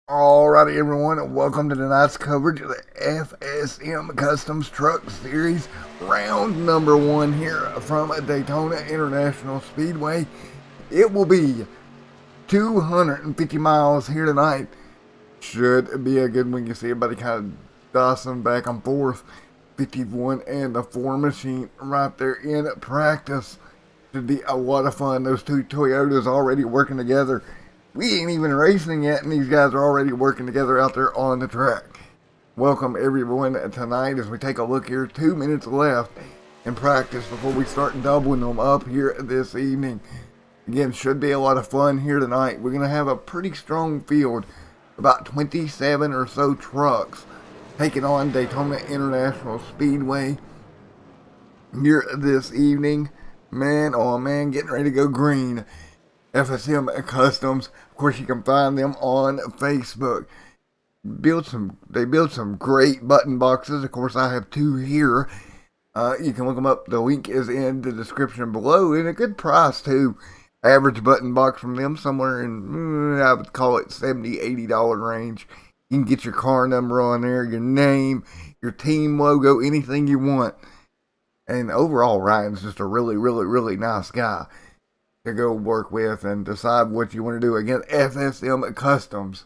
Alrighty everyone, and welcome to tonight's coverage of the FSM Customs Truck Series, round number 1 here from Daytona International Speedway. It will be 250 miles here tonight. Should be a good one. You see everybody kind of dodging back and forth. 51 and the 4 machine right there in practice. Should be a lot of fun. Those two Toyotas already working together. We ain't even racing yet, and these guys are already working together out there on the track. Welcome everyone tonight as we take a look here. 2 minutes left in practice before we start doubling them up here this evening. Again, should be a lot of fun here tonight. We're going to have a pretty strong field. About 27 or so trucks taking on Daytona International Speedway here this evening. Man, oh man, getting ready to go green. FSM Customs. Of course, you can find them on Facebook. They build some great button boxes. Of course, I have 2 here. You can look them up. The link is in the description below, and a good price too. Average button box from them somewhere in I would call it $70-$80 range. You can get your car number on there, your name, your team logo, anything you want. And overall, Ryan's just a really nice guy to go work with and decide what you want to do. Again, FSM Customs.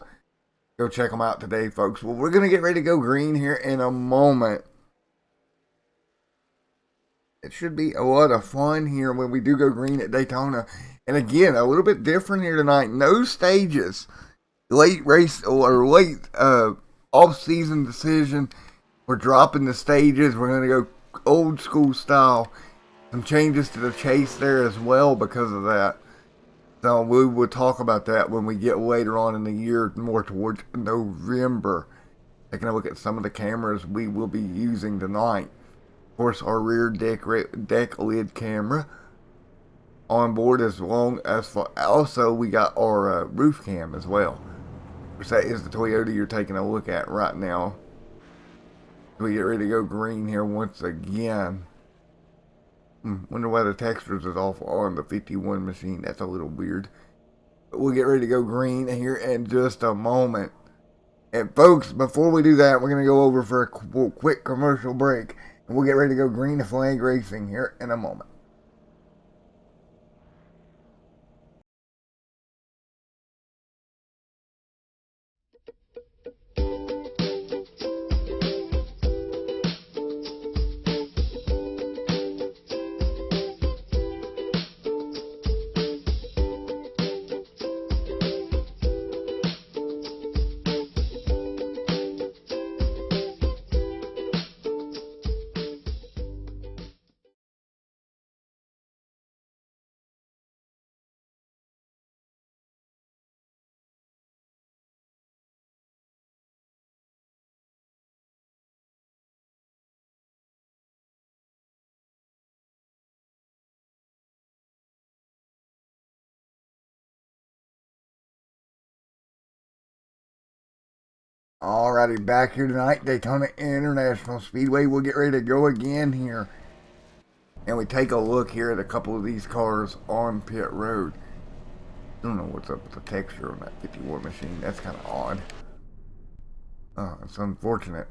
Go check them out today, folks. Well, we're going to get ready to go green here in a moment. It should be a lot of fun here when we do go green at Daytona. And again, a little bit different here tonight. No stages. Late race or late off-season decision. We're dropping the stages. We're going to go old school style. Some changes to the chase there as well because of that. So we will talk about that when we get later on in the year, more towards November. Taking a look at some of the cameras we will be using tonight. Of course, our rear deck lid camera on board, as long as also we got our roof cam as well. Which that is the Toyota you're taking a look at right now. We get ready to go green here once again. Wonder why the textures is off on the 51 machine. That's a little weird. But we'll get ready to go green here in just a moment. And folks, before we do that, we're going to go over for a quick commercial break. And we'll get ready to go green flag racing here in a moment. Alrighty, back here tonight, Daytona International Speedway. We'll get ready to go again here. And we take a look here at a couple of these cars on pit road. I don't know what's up with the texture on that 51 machine. That's kind of odd. It's unfortunate.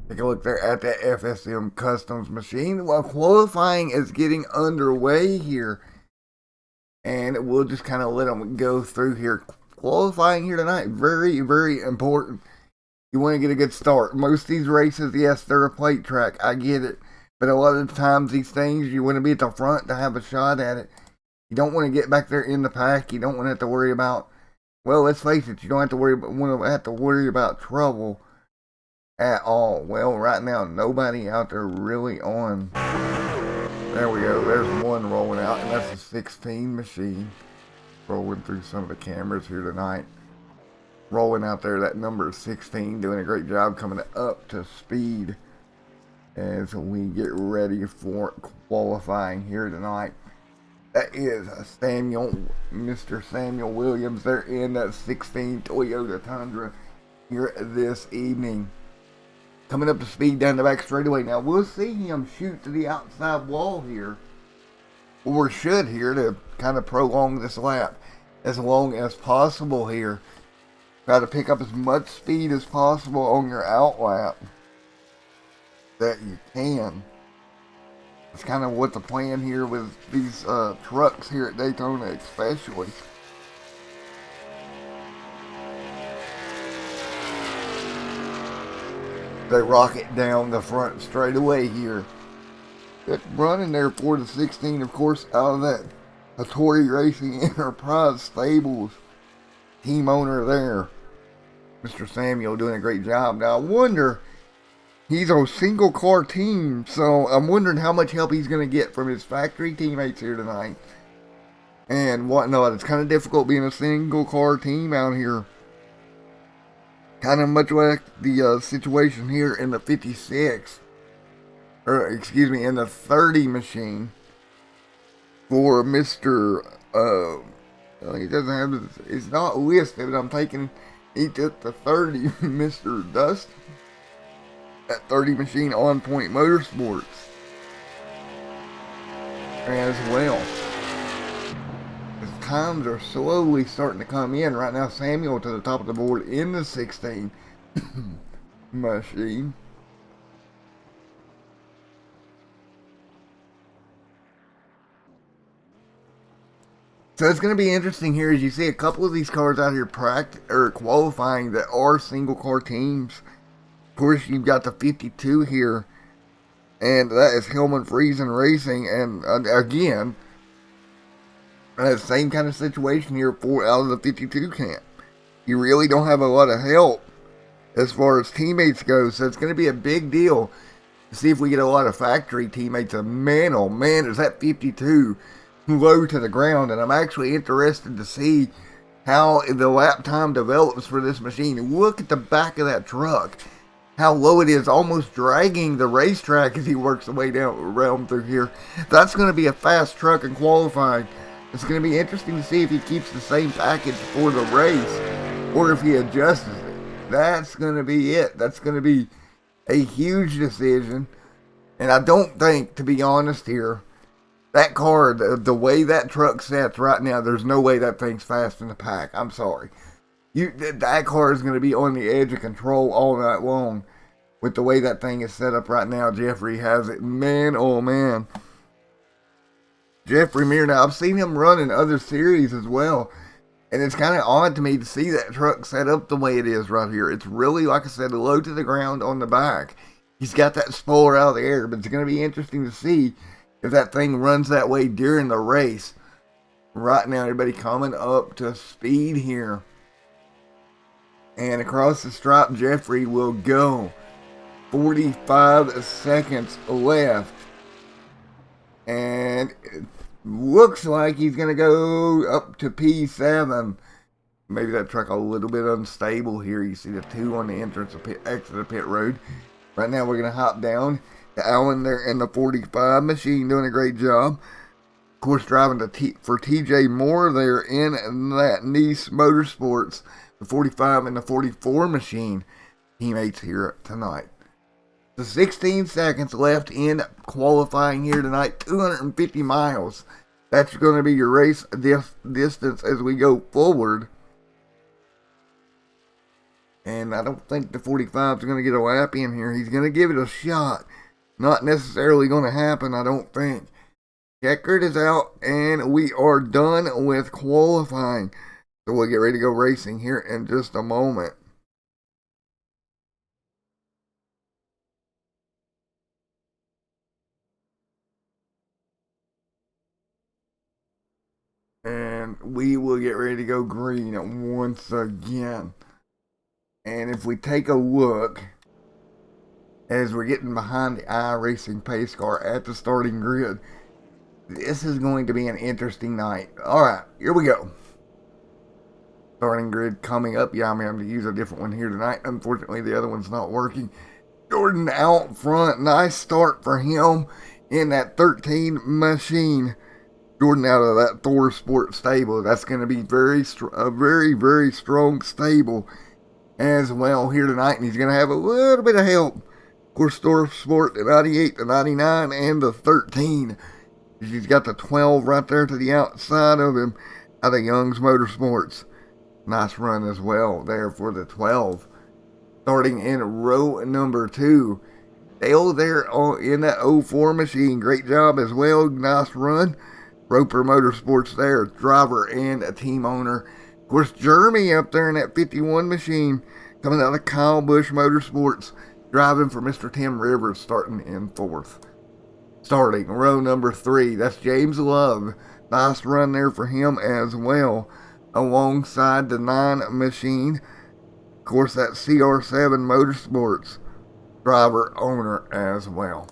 Take a look there at that FSM Customs machine while qualifying is getting underway here. And we'll just kind of let them go through here. Qualifying here tonight, very important. You want to get a good start. Most of these races, yes, they're a plate track. I get it. But a lot of the times, these things, you want to be at the front to have a shot at it. You don't want to get back there in the pack. You don't want to have to worry about, well, let's face it, you don't have to worry about trouble at all. Well, right now, nobody out there really on. There we go. There's one rolling out, and that's a 16 machine. Rolling through some of the cameras here tonight. Rolling out there, that number 16, doing a great job coming up to speed as we get ready for qualifying here tonight. That is Mr. Samuel Williams there in that 16 Toyota Tundra here this evening. Coming up to speed down the back straightaway. Now we'll see him shoot to the outside wall here. Or should here to kind of prolong this lap as long as possible here. Try to pick up as much speed as possible on your outlap that you can. It's kind of what the plan here with these trucks here at Daytona especially. They rocket down the front straight away here. It's running there for the 16, of course, out of that Hattori Racing Enterprise Stables team owner there, Mr. Samuel, doing a great job. Now I wonder, he's a single car team, so I'm wondering how much help he's going to get from his factory teammates here tonight and whatnot. It's kind of difficult being a single car team out here. Kind of much like the situation here in the 56, or excuse me, in the 30 machine for Mr. He doesn't have, it's not listed, but I'm taking, he took the 30, Mr. Dust, that 30 machine on Point Motorsports as well. The times are slowly starting to come in. Right now, Samuel to the top of the board in the 16 machine. So it's going to be interesting here as you see a couple of these cars out here qualifying that are single car teams. Of course, you've got the 52 here, and that is Hillman Friesen Racing, and again, same kind of situation here for out of the 52 camp. You really don't have a lot of help as far as teammates go, so it's going to be a big deal to see if we get a lot of factory teammates. And man, oh man, is that 52 low to the ground, and I'm actually interested to see how the lap time develops for this machine. Look at the back of that truck, how low it is, almost dragging the racetrack as he works the way down around through here. That's going to be a fast truck in qualifying. It's going to be interesting to see if he keeps the same package for the race or if he adjusts it. That's going to be it. That's going to be a huge decision. And I don't think, to be honest here, that car, the way that truck sets right now, there's no way that thing's fast in the pack. I'm sorry. That car is going to be on the edge of control all night long with the way that thing is set up right now. Jeffrey has it. Man, oh man. Jeffrey Meir. Now, I've seen him run in other series as well, and it's kind of odd to me to see that truck set up the way it is right here. It's really, like I said, low to the ground on the back. He's got that spoiler out of the air, but it's going to be interesting to see if that thing runs that way during the race. Right now, everybody coming up to speed here. And across the stripe, Jeffrey will go. 45 seconds left. And it looks like he's going to go up to P7. Maybe that truck a little bit unstable here. You see the 2 on the entrance of exit of pit road. Right now we're going to hop down to Allen there in the 45 machine, doing a great job. Of course, driving for TJ Moore there in that Nice Motorsports, the 45 and the 44 machine teammates here tonight. The 16 seconds left in qualifying here tonight, 250 miles. That's going to be your race distance as we go forward. And I don't think the 45 is going to get a lap in here. He's going to give it a shot. Not necessarily going to happen, I don't think. Checkered is out, and we are done with qualifying. So we'll get ready to go racing here in just a moment. And we will get ready to go green once again. And if we take a look, as we're getting behind the iRacing pace car at the starting grid, this is going to be an interesting night. Alright, here we go. Starting grid coming up. Yeah, I'm having to use a different one here tonight. Unfortunately, the other one's not working. Jordan out front. Nice start for him in that 13 machine. Jordan out of that Thor Sport stable. That's going to be a very, very strong stable as well here tonight. And he's going to have a little bit of help. Of course, Thor Sport, the 98, the 99, and the 13. He's got the 12 right there to the outside of him out of Young's Motorsports. Nice run as well there for the 12. Starting in row number 2. Dale there in that 04 machine. Great job as well. Nice run. Roper Motorsports there, driver and a team owner. Of course, Jeremy up there in that 51 machine, coming out of Kyle Busch Motorsports, driving for Mr. Tim Rivers, starting in 4th. Starting row number 3, that's James Love. Nice run there for him as well, alongside the 9 machine. Of course, that CR7 Motorsports, driver, owner as well.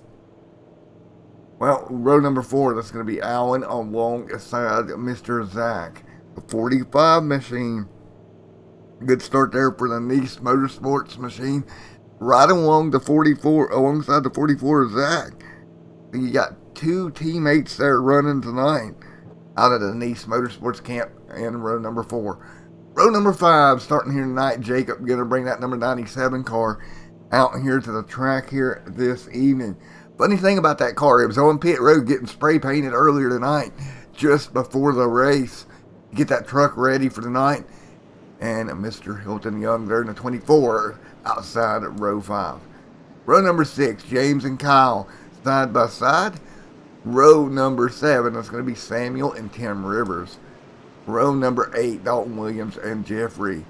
Well, row number 4, that's going to be Allen alongside Mr. Zach. The 45 machine. Good start there for the Nice Motorsports machine. Right along the 44, alongside the 44, Zach. You got 2 teammates there running tonight out of the Nice Motorsports camp in row number 4. Row number 5, starting here tonight, Jacob going to bring that number 97 car out here to the track here this evening. Funny thing about that car, it was on pit road getting spray painted earlier tonight, just before the race, to get that truck ready for tonight. And Mr. Hilton Young there in the 24 outside row 5. Row number 6, James and Kyle side by side. Row number 7, that's going to be Samuel and Tim Rivers. Row number 8, Dalton Williams and Jeffrey.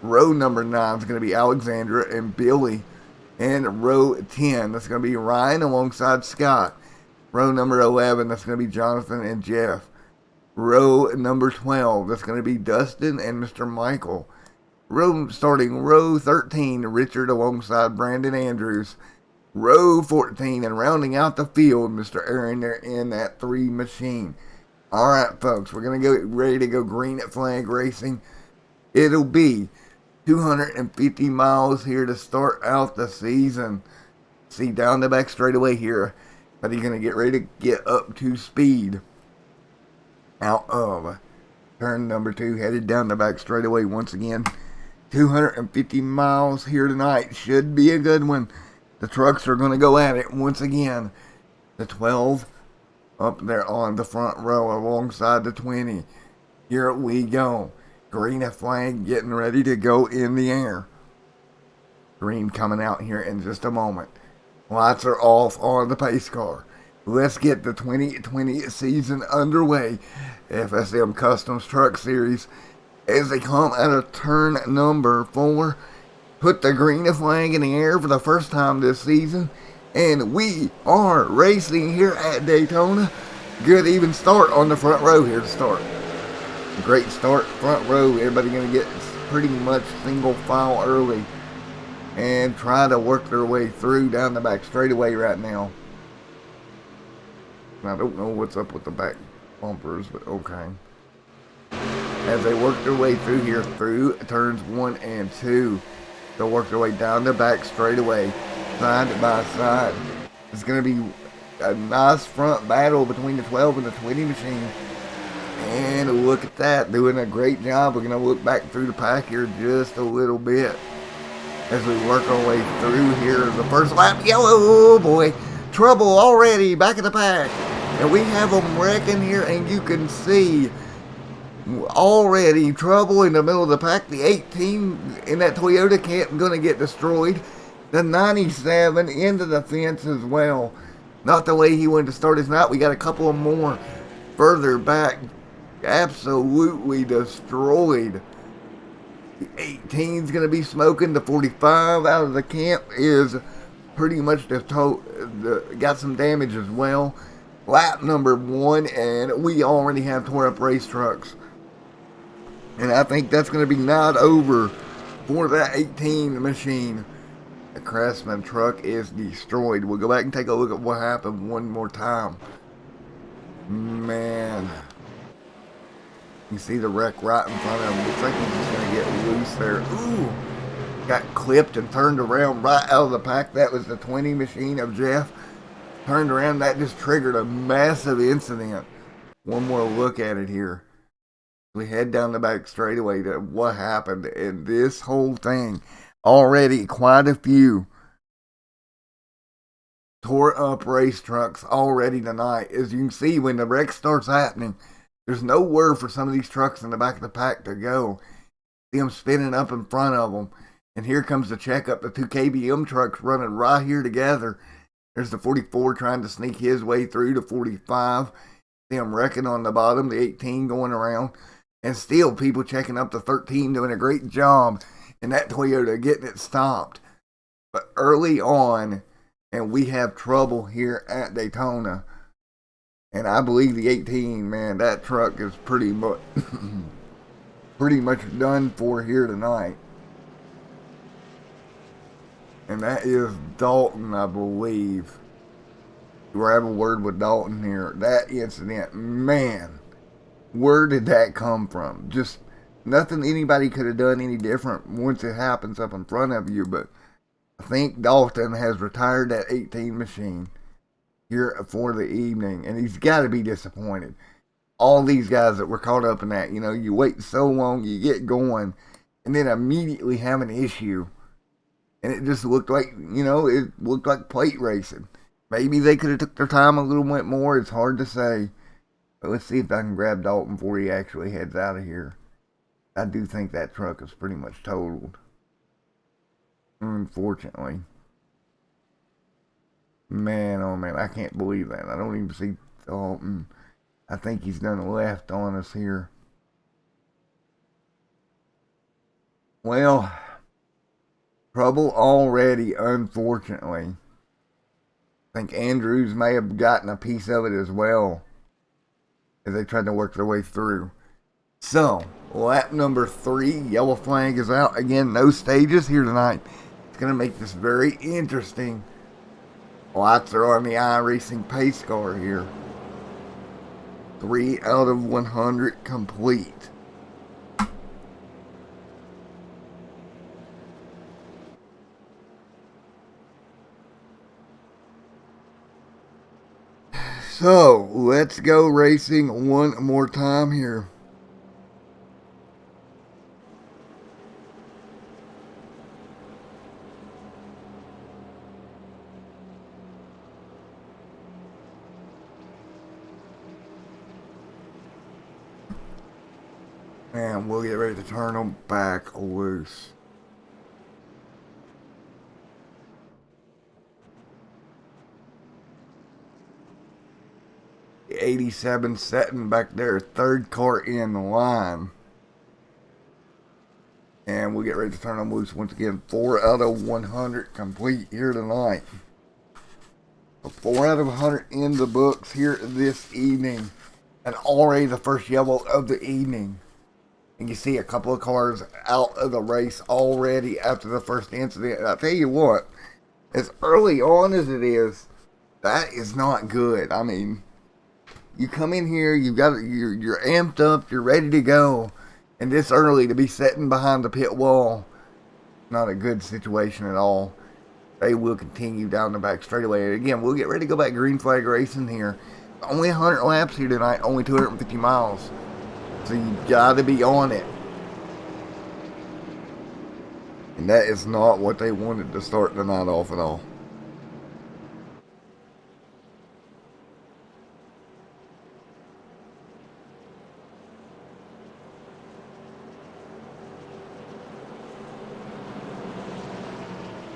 Row number 9 is going to be Alexandra and Billy. And row 10, that's going to be Ryan alongside Scott. Row number 11, that's going to be Jonathan and Jeff. Row number 12, that's going to be Dustin and Mr. Michael. Starting row 13, Richard alongside Brandon Andrews. Row 14, and rounding out the field, Mr. Aaron there in that 3 machine. Alright, folks, we're going to get ready to go green at flag racing. It'll be 250 miles here to start out the season. See, down the back straightaway here, but he's going to get ready to get up to speed out of turn number 2, headed down the back straightaway once again. 250 miles here tonight. Should be a good one. The trucks are going to go at it once again. The 12 up there on the front row alongside the 20. Here we go. Green flag getting ready to go in the air. Green coming out here in just a moment. Lights are off on the pace car. Let's get the 2020 season underway. FSM Customs Truck Series as they come out of turn number 4. Put the green flag in the air for the first time this season. And we are racing here at Daytona. Good even start on the front row here to start. Great start, front row. Everybody going to get pretty much single file early and try to work their way through down the back straightaway right now. I don't know what's up with the back bumpers, but okay. As they work their way through here, through turns 1 and 2, they'll work their way down the back straightaway, side by side. It's going to be a nice front battle between the 12 and the 20 machine. And look at that, doing a great job. We're going to look back through the pack here just a little bit as we work our way through here. The first lap, yellow, oh boy, trouble already back in the pack. And we have them wrecking here, and you can see already trouble in the middle of the pack. The 18 in that Toyota can't going to get destroyed. The 97 into the fence as well. Not the way he wanted to start his night. We got a couple of more further back. Absolutely destroyed. The 18 is going to be smoking. The 45 out of the camp is pretty much got some damage as well. Lap number 1, and we already have tore up race trucks. And I think that's going to be not over for that 18 machine. The Craftsman truck is destroyed. We'll go back and take a look at what happened one more time. Man. You see the wreck right in front of him. Looks like he's just going to get loose there. Ooh. Got clipped and turned around right out of the pack. That was the 20 machine of Jeff. Turned around. That just triggered a massive incident. One more look at it here. We head down the back straightaway to what happened in this whole thing. Already quite a few tore up race trucks already tonight. As you can see, when the wreck starts happening, there's nowhere for some of these trucks in the back of the pack to go. See them spinning up in front of them. And here comes the checkup. The two KBM trucks running right here together. There's the 44 trying to sneak his way through to 45. See him wrecking on the bottom, the 18 going around. And still people checking up the 13 doing a great job. And that Toyota getting it stopped. But early on, and we have trouble here at Daytona. And I believe the 18, man, that truck is pretty much done for here tonight. And that is Dalton, I believe. We'll have a word with Dalton here. That incident, man, where did that come from? Just nothing anybody could have done any different once it happens up in front of you. But I think Dalton has retired that 18 machine here for the evening. And he's got to be disappointed. All these guys that were caught up in that, you wait so long, you get going, and then immediately have an issue. And it just looked like, it looked like plate racing. Maybe they could have took their time a little bit more. It's hard to say. But let's see if I can grab Dalton before he actually heads out of here. I do think that truck is pretty much totaled. Unfortunately. Man, oh man, I can't believe that. I don't even see Dalton. I think he's done left on us here. Well, trouble already, unfortunately. I think Andrews may have gotten a piece of it as well as they tried to work their way through. So, lap number 3, yellow flag is out. Again, no stages here tonight. It's going to make this very interesting. Lights are on the iRacing pace car here. 3 out of 100 complete. So, let's go racing one more time here. And we'll get ready to turn them back loose. 87 setting back there, third car in the line. And we'll get ready to turn them loose once again. 4 out of 100 complete here tonight. 4 out of 100 in the books here this evening. And already the first yellow of the evening. And you see a couple of cars out of the race already after the first incident. And I'll tell you what, as early on as it is, that is not good. I mean, you come in here, you're amped up, you're ready to go, and this early to be sitting behind the pit wall, not a good situation at all. They will continue down the back straightaway. Again, we'll get ready to go back green flag racing here. Only 100 laps here tonight, only 250 miles. So you gotta be on it. And that is not what they wanted to start the night off at all.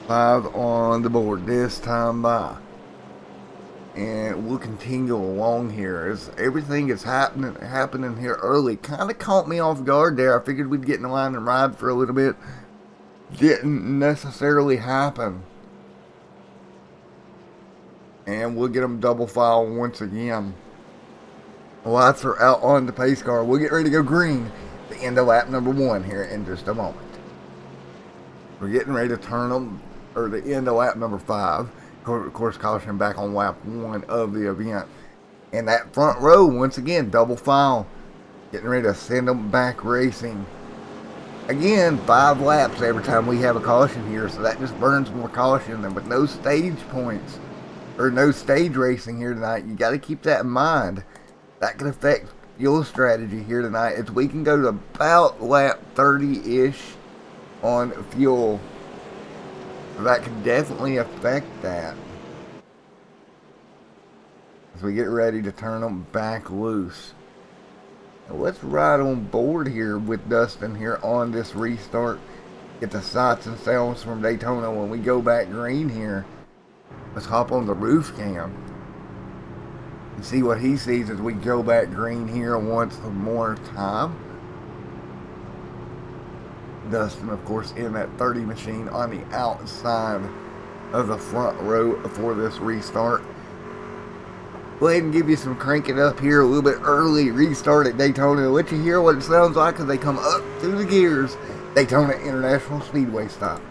Five on the board this time by. And we'll continue along here as everything is happening here early. Kind of caught me off guard there. I figured we'd get in the line and ride for a little bit. Didn't necessarily happen. And we'll get them double file once again. Lights are out on the pace car. We'll get ready to go green at the end of lap number 1 here in just a moment. We're getting ready to turn them, or the end of lap number 5. Of course, caution back on lap 1 of the event. And that front row, once again, double file. Getting ready to send them back racing. Again, 5 laps every time we have a caution here, so that just burns more caution. And with no stage points, or no stage racing here tonight, you got to keep that in mind. That can affect fuel strategy here tonight, as we can go to about lap 30-ish on fuel. That could definitely affect that as we get ready to turn them back loose. Let's ride on board here with Dustin here on this restart. Get the sights and sounds from Daytona when we go back green here. Let's hop on the roof cam and see what he sees as we go back green here once more time. Dustin, of course, in that 30 machine on the outside of the front row for this restart. Go ahead and give you some crank it up here a little bit early restart at Daytona. Let you hear what it sounds like as they come up through the gears. Daytona International Speedway style.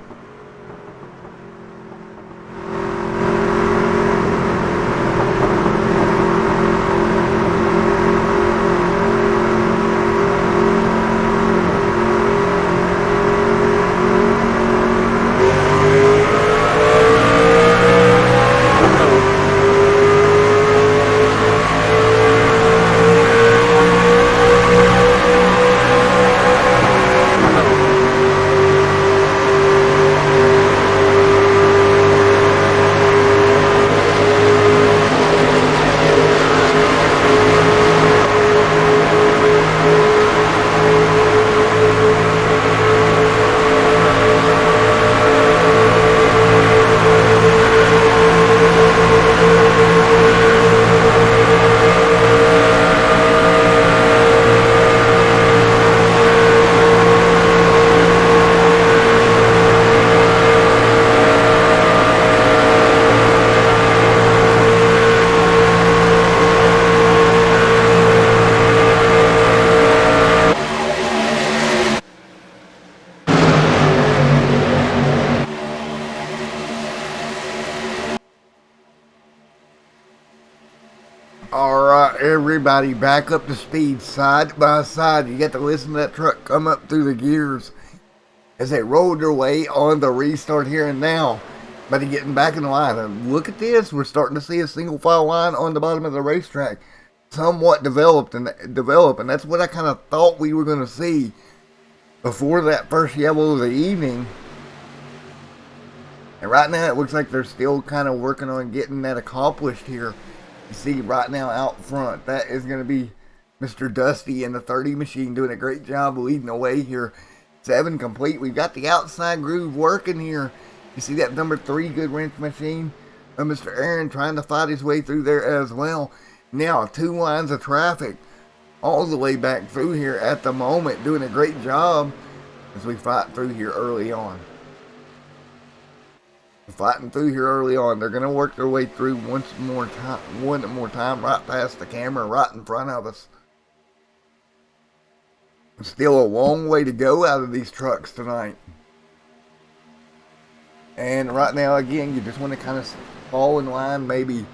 Alright, everybody, back up to speed, side by side. You get to listen to that truck come up through the gears as they rolled their way on the restart here and now. But getting back in the line. And look at this, we're starting to see a single file line on the bottom of the racetrack. Somewhat develop, and that's what I kind of thought we were going to see before that first yellow of the evening. And right now it looks like they're still kind of working on getting that accomplished here. You see right now out front, that is going to be Mr. Dusty in the 30 machine doing a great job leading the way here. 7 complete. We've got the outside groove working here. You see that number 3 good wrench machine? Mr. Aaron trying to fight his way through there as well. Now 2 lines of traffic all the way back through here at the moment, doing a great job as we fight through here early on. Fighting through here early on. They're going to work their way through one more time right past the camera right in front of us. Still a long way to go out of these trucks tonight. And right now, again, you just want to kind of fall in line, maybe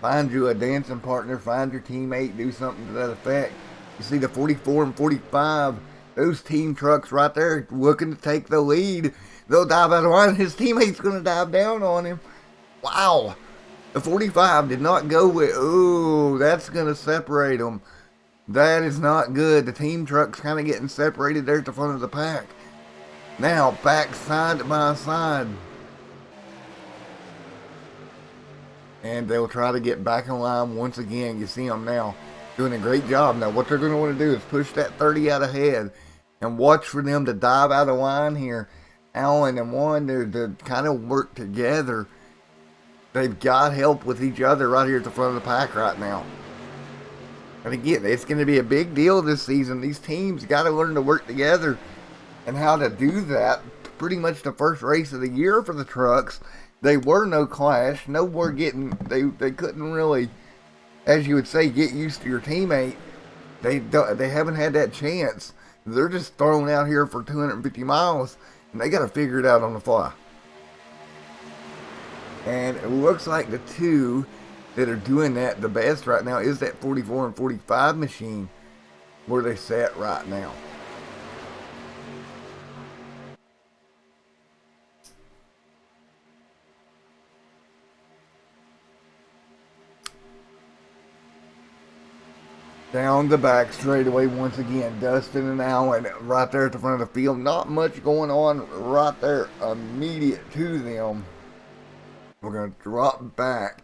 find you a dancing partner, find your teammate, do something to that effect. You see the 44 and 45, those team trucks right there looking to take the lead. They'll dive out of line. His teammate's going to dive down on him. Wow. The 45 did not go with... Ooh, that's going to separate them. That is not good. The team truck's kind of getting separated there at the front of the pack. Now, back side by side. And they'll try to get back in line once again. You see them now doing a great job. Now, what they're going to want to do is push that 30 out ahead and watch for them to dive out of line here. Alan and Juan, they're kind of work together. They've got help with each other right here at the front of the pack right now. And again, it's going to be a big deal this season. These teams got to learn to work together and how to do that. Pretty much the first race of the year for the trucks. They were no clash. No more getting, they couldn't really, as you would say, get used to your teammate. They haven't had that chance. They're just thrown out here for 250 miles. And they got to figure it out on the fly. And it looks like the 2 that are doing that the best right now is that 44 and 45 machine where they sat right now. Down the back straightaway once again, Dustin and Alan right there at the front of the field. Not much going on right there immediate to them. We're going to drop back.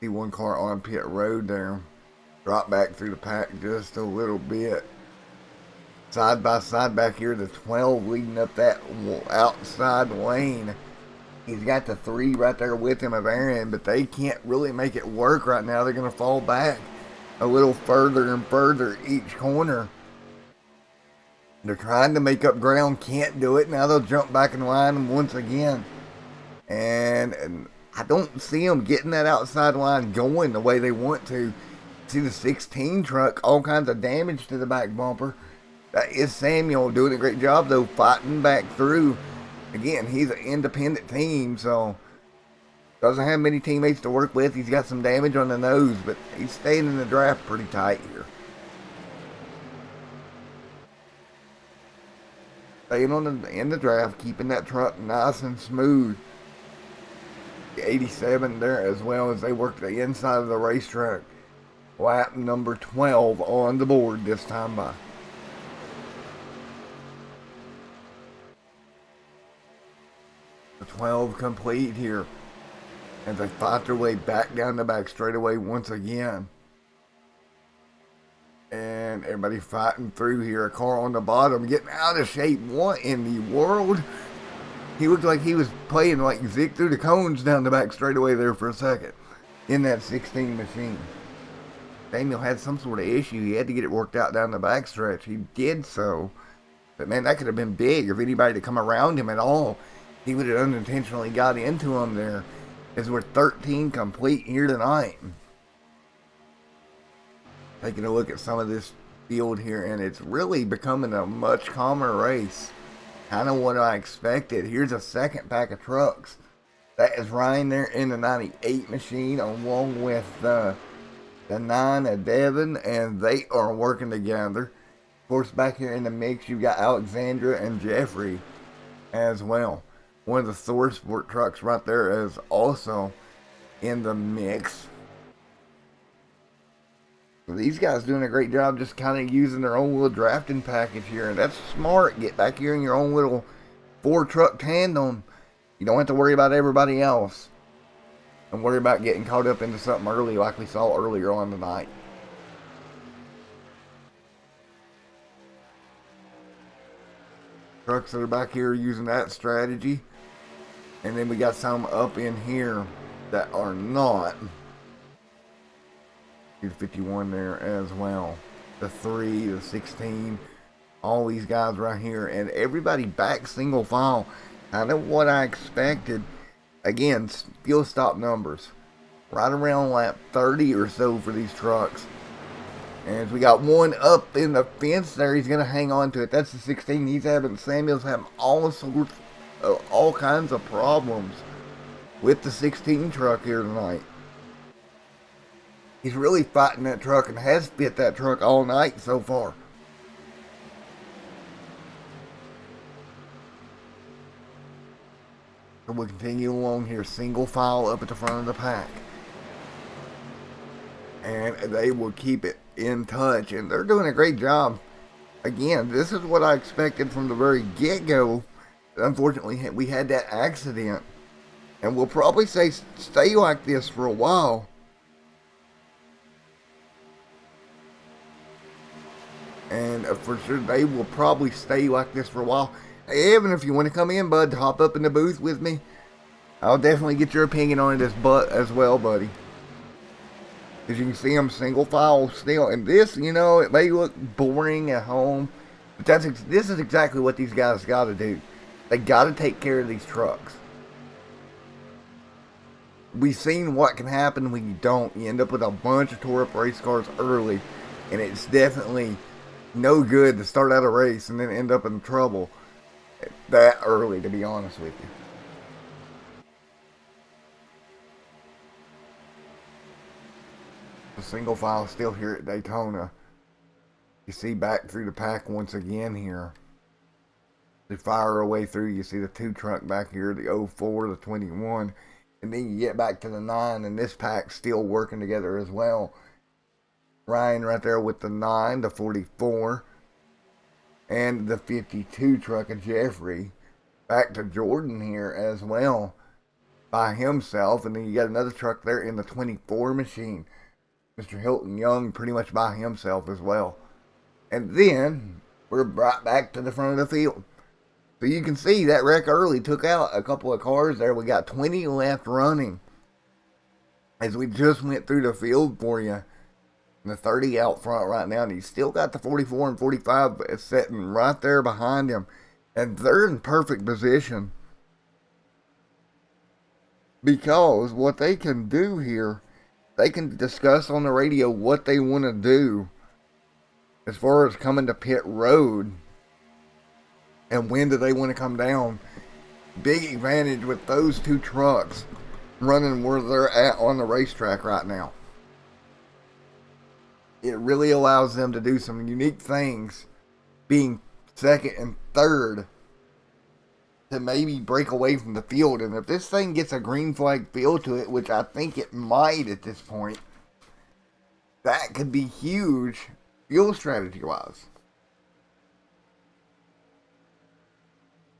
See one car on pit road there. Drop back through the pack just a little bit. Side by side back here, the 12 leading up that outside lane. He's got the 3 right there with him of Aaron, but they can't really make it work right now. They're going to fall back a little further and further each corner. They're trying to make up ground, can't do it. Now they'll jump back in line once again. And I don't see them getting that outside line going the way they want to. See the 16 truck, all kinds of damage to the back bumper. That is Samuel doing a great job, though, fighting back through. Again, he's an independent team, so doesn't have many teammates to work with. He's got some damage on the nose, but he's staying in the draft pretty tight here. Staying in the draft, keeping that truck nice and smooth. The 87 there as well as they work the inside of the racetrack. Lap number 12 on the board this time by. The 12 complete here as they fight their way back down the back straightaway once again. And everybody fighting through here. A car on the bottom getting out of shape. What in the world? He looked like he was playing like Zick through the cones down the back straightaway there for a second in that 16 machine. Daniel had some sort of issue. He had to get it worked out down the backstretch. He did so. But man, that could have been big if anybody had come around him at all. He would have unintentionally got into him there. As we're 13 complete here tonight. Taking a look at some of this field here, and it's really becoming a much calmer race. Kind of what I expected. Here's a second pack of trucks. That is Ryan there in the 98 machine along with the 9 of Devin, and they are working together. Of course, back here in the mix, you've got Alexandra and Jeffrey as well. One of the Thor Sport trucks right there is also in the mix. So these guys doing a great job just kind of using their own little drafting package here, and that's smart. Get back here in your own little 4-truck tandem. You don't have to worry about everybody else. And worry about getting caught up into something early like we saw earlier on tonight. Trucks that are back here using that strategy. And then we got some up in here that are not. Here's 51 there as well. The 3, the 16. All these guys right here. And everybody back single file. Kind of what I expected. Again, fuel stop numbers. Right around lap 30 or so for these trucks. And we got one up in the fence there. He's going to hang on to it. That's the 16. Samuel's having all kinds of problems with the 16 truck here tonight. He's really fighting that truck and has fit that truck all night so far. So we'll continue along here, single file up at the front of the pack. And they will keep it in touch, and they're doing a great job. Again, this is what I expected from the very get-go. Unfortunately, we had that accident, and we'll probably stay like this for a while. And for sure, they will probably stay like this for a while. Hey, Evan, if you want to come in, bud, hop up in the booth with me. I'll definitely get your opinion on it as well, buddy. As you can see, I'm single file still. And this, you know, it may look boring at home. But this is exactly what these guys got to do. They got to take care of these trucks. We've seen what can happen when you don't. You end up with a bunch of tore up race cars early. And it's definitely no good to start out a race and then end up in trouble that early, to be honest with you. The single file still here at Daytona. You see back through the pack once again here. They fire our way through. You see the 2 truck back here, the 04, the 21. And then you get back to the 9, and this pack's still working together as well. Ryan right there with the 9, the 44. And the 52 truck of Jeffrey. Back to Jordan here as well by himself. And then you got another truck there in the 24 machine. Mr. Hilton Young pretty much by himself as well. And then we're right back to the front of the field. So you can see that wreck early took out a couple of cars there. We got 20 left running as we just went through the field for you. And the 30 out front right now, and he's still got the 44 and 45 sitting right there behind him. And they're in perfect position because what they can do here, they can discuss on the radio what they want to do as far as coming to pit road and when do they want to come down. Big advantage with those two trucks running where they're at on the racetrack right now. It really allows them to do some unique things, being second and third, to maybe break away from the field. And if this thing gets a green flag feel to it, which I think it might at this point, that could be huge fuel strategy wise.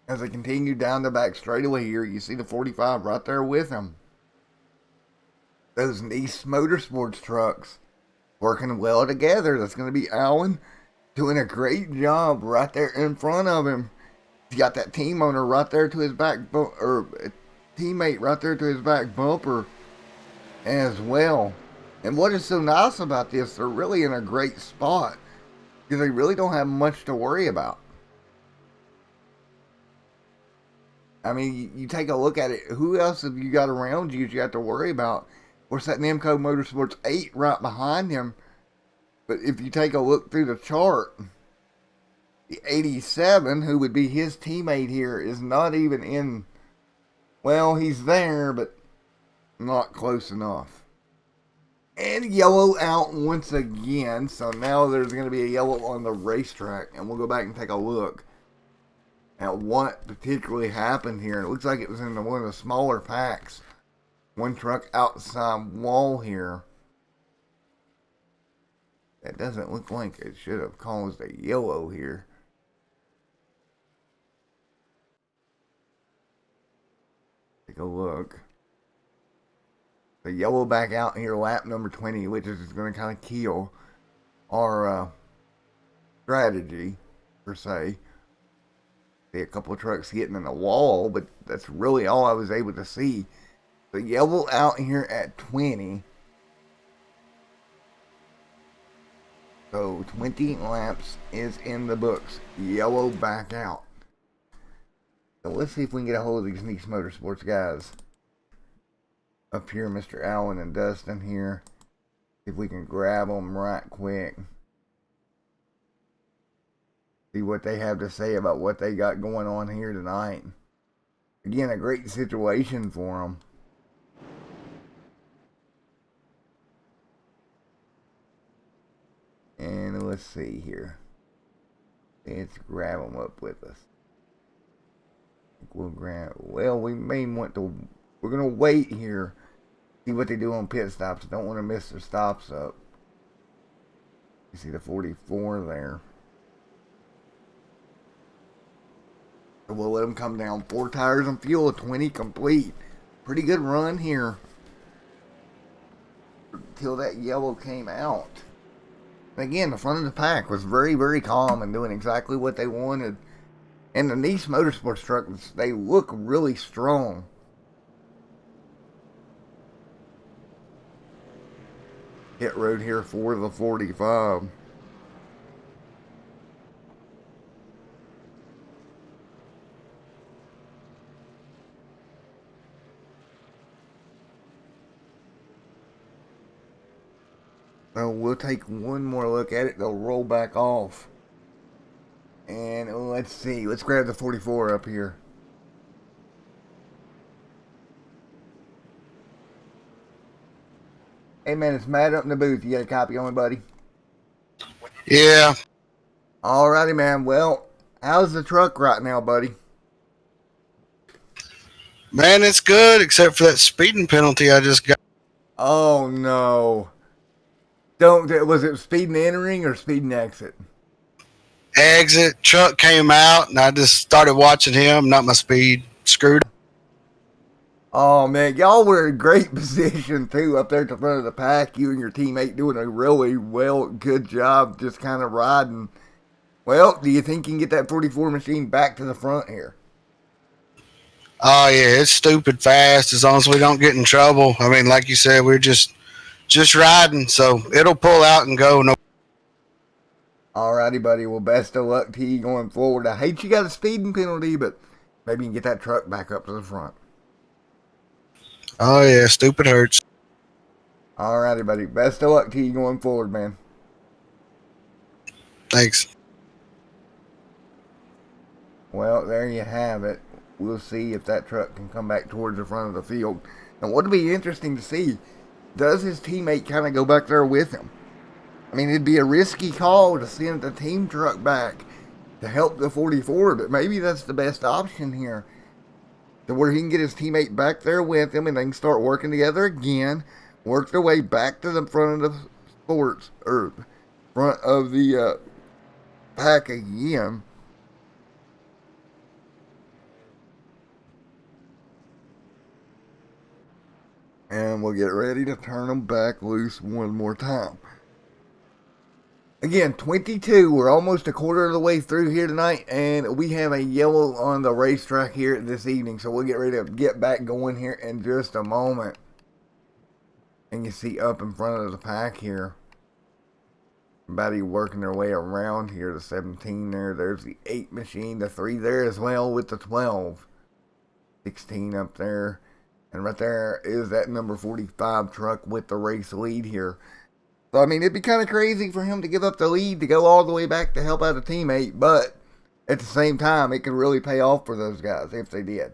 As they continue down the back straightaway here, you see the 45 right there with him. Those Nice Motorsports trucks working well together. That's going to be Allen doing a great job right there in front of him. He's got that team owner right there to his back, or teammate right there to his back bumper as well. And what is so nice about this, they're really in a great spot because they really don't have much to worry about. I mean, you take a look at it. Who else have you got around you that you have to worry about? Of course, that Nemco Motorsports 8 right behind him. But if you take a look through the chart, the 87, who would be his teammate here, is not even in. Well, he's there, but not close enough. And yellow out once again. So now there's going to be a yellow on the racetrack. And we'll go back and take a look at what particularly happened here. It looks like it was in one of the smaller packs. One truck outside wall here. That doesn't look like it should have caused a yellow here. Take a look. The yellow back out here, lap number 20, which is going to kind of kill our strategy, per se. See a couple of trucks getting in the wall, but that's really all I was able to see. The yellow out here at 20. So 20 laps is in the books. Yellow back out. So let's see if we can get a hold of these Nice Motorsports guys. Up here, Mr. Allen and Dustin here. See if we can grab them right quick. See what they have to say about what they got going on here tonight. Again, a great situation for them. And let's see here. Let's grab them up with us. We'll grab. Well, we may want to. We're gonna wait here. See what they do on pit stops. Don't want to miss their stops up. You see the 44 there. So we'll let them come down. 4 tires and fuel. 20 complete. Pretty good run here. Until that yellow came out. Again, the front of the pack was very, very calm and doing exactly what they wanted. And the Nice Motorsports trucks, they look really strong. Hit road here for the 45. So we'll take one more look at it. They'll roll back off. And let's see. Let's grab the 44 up here. Hey man, it's Matt up in the booth. You got a copy on me, buddy? Yeah. Alrighty, man. Well, how's the truck right now, buddy? Man, it's good, except for that speeding penalty I just got. Oh no. Was it speeding entering or speeding exit? Exit, truck came out, and I just started watching him, not my speed. Screwed. Oh man, y'all were in great position too up there at the front of the pack. You and your teammate doing a really good job just kind of riding. Well, do you think you can get that 44 machine back to the front here? Oh yeah, it's stupid fast. As long as we don't get in trouble. I mean, like you said, we're just riding, so it'll pull out and go. No. Alrighty, buddy. Well, best of luck to you going forward. I hate you got a speeding penalty, but maybe you can get that truck back up to the front. Oh yeah, stupid hurts. Alrighty, buddy. Best of luck to you going forward, man. Thanks. Well, there you have it. We'll see if that truck can come back towards the front of the field. And what'll be interesting to see, does his teammate kind of go back there with him? I mean, it'd be a risky call to send the team truck back to help the 44, but maybe that's the best option here. To where he can get his teammate back there with him and they can start working together again, work their way back to the front of the front of the pack again. And we'll get ready to turn them back loose one more time. Again, 22. We're almost a quarter of the way through here tonight, and we have a yellow on the racetrack here this evening. So we'll get ready to get back going here in just a moment. And you see up in front of the pack here, everybody working their way around here. The 17 there. There's the 8 machine. The 3 there as well with the 12. 16 up there. And right there is that number 45 truck with the race lead here. So, I mean, it'd be kind of crazy for him to give up the lead to go all the way back to help out a teammate. But at the same time, it could really pay off for those guys if they did.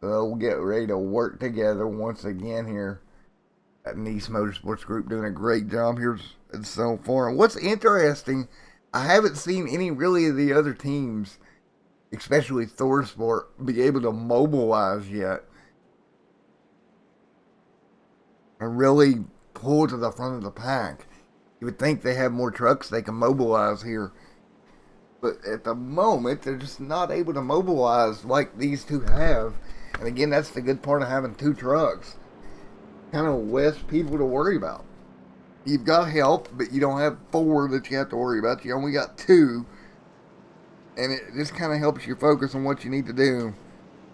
So we'll get ready to work together once again here at Nice Motorsports Group, doing a great job here so far. And what's interesting, I haven't seen any really of the other teams, especially ThorSport, be able to mobilize yet and really pull to the front of the pack. You would think they have more trucks they can mobilize here, but at the moment they're just not able to mobilize like these two have. And again, that's the good part of having 2 trucks. Kind of less people to worry about. You've got help, but you don't have 4 that you have to worry about. You only got 2. And it just kind of helps you focus on what you need to do.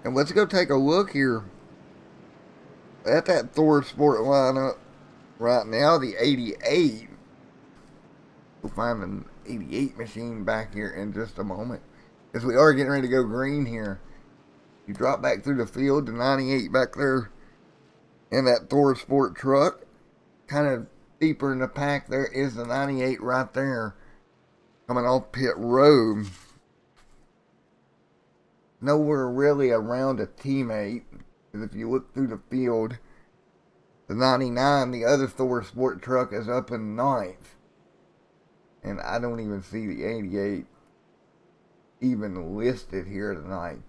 And let's go take a look here at that ThorSport lineup right now. The 88. We'll find an 88 machine back here in just a moment, as we are getting ready to go green here. You drop back through the field, the 98 back there in that ThorSport truck. Kind of deeper in the pack there is the 98 right there, coming off pit road. Nowhere really around a teammate, because if you look through the field, the 99, the other ThorSport truck, is up in 9th. And I don't even see the 88 even listed here tonight.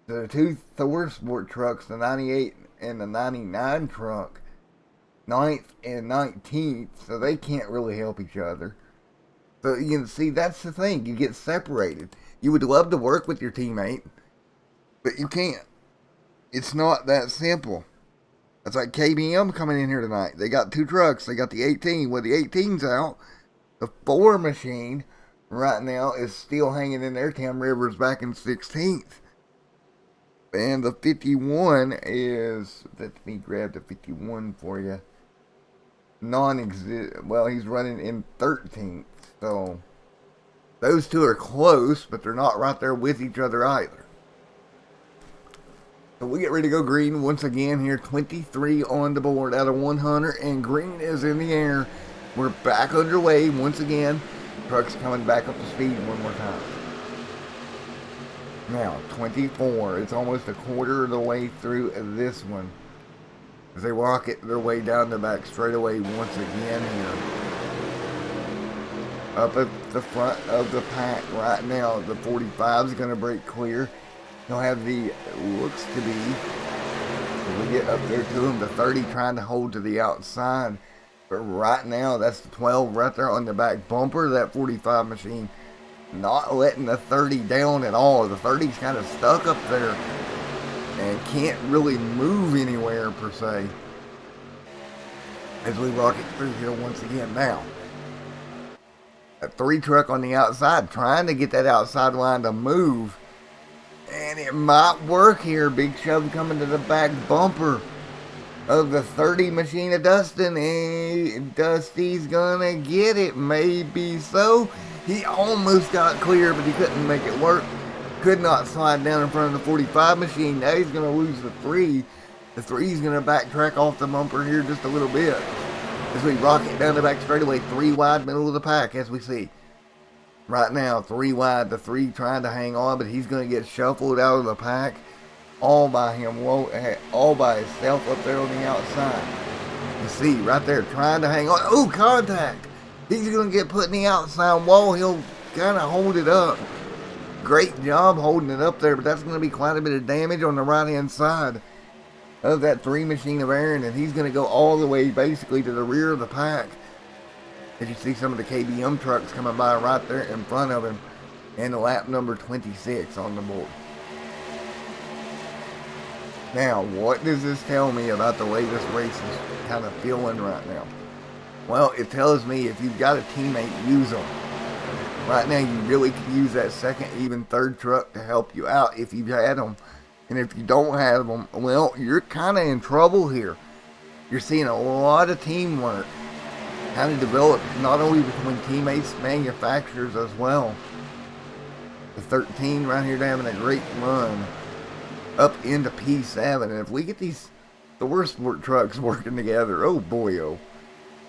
So the 2 ThorSport trucks, the 98 and the 99 truck, 9th and 19th, so they can't really help each other. So you can see, that's the thing, you get separated. You would love to work with your teammate, but you can't. It's not that simple. It's like KBM coming in here tonight. They got 2 trucks. They got the 18. Well, the 18's out. The 4 machine right now is still hanging in there. Tam Rivers back in 16th. And the 51 is, let me grab the 51 for you. Non-exist. Well, he's running in 13th. So those 2 are close, but they're not right there with each other either. So we get ready to go green once again here. 23 on the board out of 100, and green is in the air. We're back underway once again. Truck's coming back up to speed one more time. Now, 24. It's almost a quarter of the way through this one, as they rocket their way down the back straightaway once again here. Up at the front of the pack right now, the 45 is going to break clear. He'll have the, looks to be, we get up there to him, the 30 trying to hold to the outside. But right now, that's the 12 right there on the back bumper of that 45 machine. not letting the 30 down at all. The 30's kind of stuck up there and can't really move anywhere per se as we rock it through here once again. Now, a 3 truck on the outside trying to get that outside line to move, and it might work here. Big shove coming to the back bumper of the 30 machine of Dustin, and Dusty's gonna get it. Maybe so. He almost got clear, but he couldn't make it work. Could not slide down in front of the 45 machine. Now he's gonna lose the 3. The 3's gonna backtrack off the bumper here just a little bit as we rock it down the back straightaway. 3 wide, middle of the pack, as we see right now. 3 wide, the 3 trying to hang on, but he's gonna get shuffled out of the pack all by him, all by himself up there on the outside. You see right there trying to hang on. Oh, contact. He's gonna get put in the outside wall. He'll kind of hold it up. Great job holding it up there, but that's going to be quite a bit of damage on the right-hand side of that 3 machine of Aaron, and he's going to go all the way basically to the rear of the pack. As you see some of the KBM trucks coming by right there in front of him, and the lap number 26 on the board. Now, what does this tell me about the way this race is kind of feeling right now? Well, it tells me if you've got a teammate, use them. Right now, you really could use that second, even third truck to help you out if you've had them. And if you don't have them, well, you're kind of in trouble here. You're seeing a lot of teamwork kind of develop, not only between teammates, manufacturers as well. The 13 right here having a great run up into P7. And if we get these ThorSport trucks working together, oh boy, oh.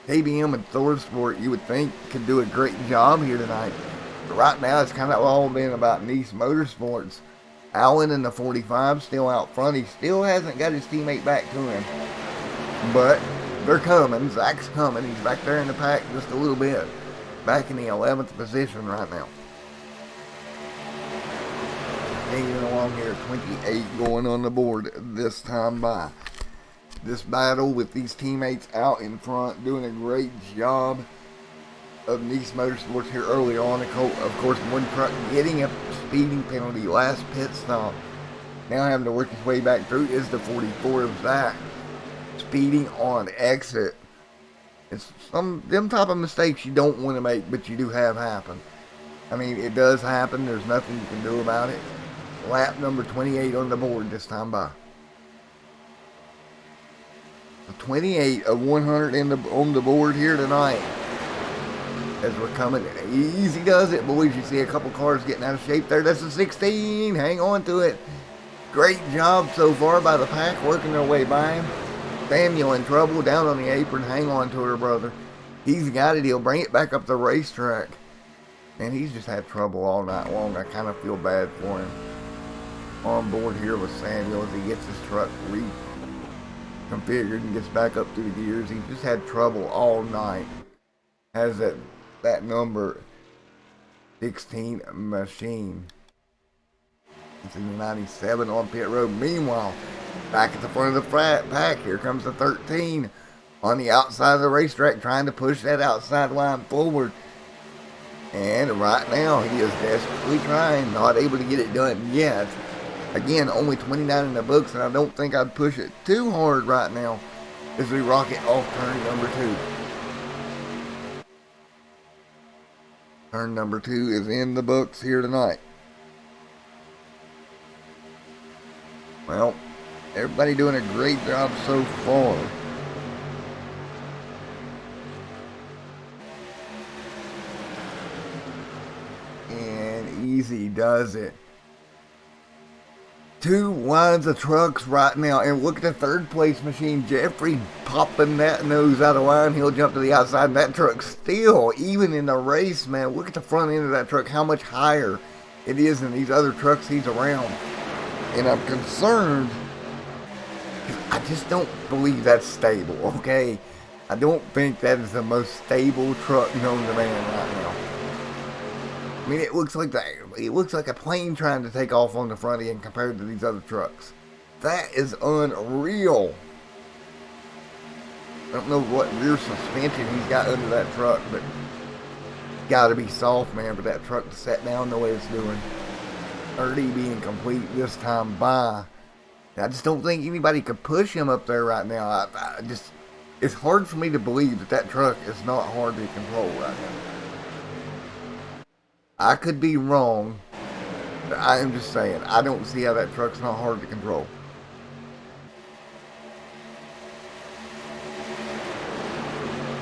KBM and ThorSport, you would think, could do a great job here tonight. But right now, it's kind of all been about Nice Motorsports. Allen in the 45 still out front. He still hasn't got his teammate back to him. But they're coming. Zach's coming. He's back there in the pack just a little bit. Back in the 11th position right now. Hanging along here, 28 going on the board this time by. This battle with these teammates out in front doing a great job of Nice Motorsports here early on. Of course, one truck getting a speeding penalty last pit stop. Now having to work his way back through is the 44 of Zach. Speeding on exit. It's them type of mistakes you don't want to make, but you do have happen. I mean, it does happen. There's nothing you can do about it. Lap number 28 on the board this time by. 28 of 100 on the board here tonight. As we're coming, easy does it, boys. You see a couple cars getting out of shape there. That's a 16. Hang on to it. Great job so far by the pack, working their way by him. Samuel in trouble, down on the apron. Hang on to her, brother. He's got it. He'll bring it back up the racetrack. And he's just had trouble all night long. I kind of feel bad for him. On board here with Samuel as he gets his truck reconfigured and gets back up through the gears. He just had trouble all night. Has that number 16 machine. It's in the 97 on pit road. Meanwhile, back at the front of the pack, here comes the 13 on the outside of the racetrack trying to push that outside line forward. And right now, he is desperately trying, not able to get it done yet. Again, only 29 in the books, and I don't think I'd push it too hard right now as we rock it off turn number 2. Turn number 2 is in the books here tonight. Well, everybody doing a great job so far. And easy does it. 2 lines of trucks right now, and look at the third place machine. Jeffrey popping that nose out of line. He'll jump to the outside, and that truck still, even in the race, man, look at the front end of that truck, how much higher it is than these other trucks he's around. And I'm concerned, because I just don't believe that's stable, okay? I don't think that is the most stable truck known to man right now. I mean, it looks like a plane trying to take off on the front end compared to these other trucks. That is unreal. I don't know what rear suspension he's got under that truck, but got to be soft, man, for that truck to set down the way it's doing. 30 being complete this time by. I just don't think anybody could push him up there right now. I just, it's hard for me to believe that that truck is not hard to control right now. I could be wrong, but I am just saying, I don't see how that truck's not hard to control.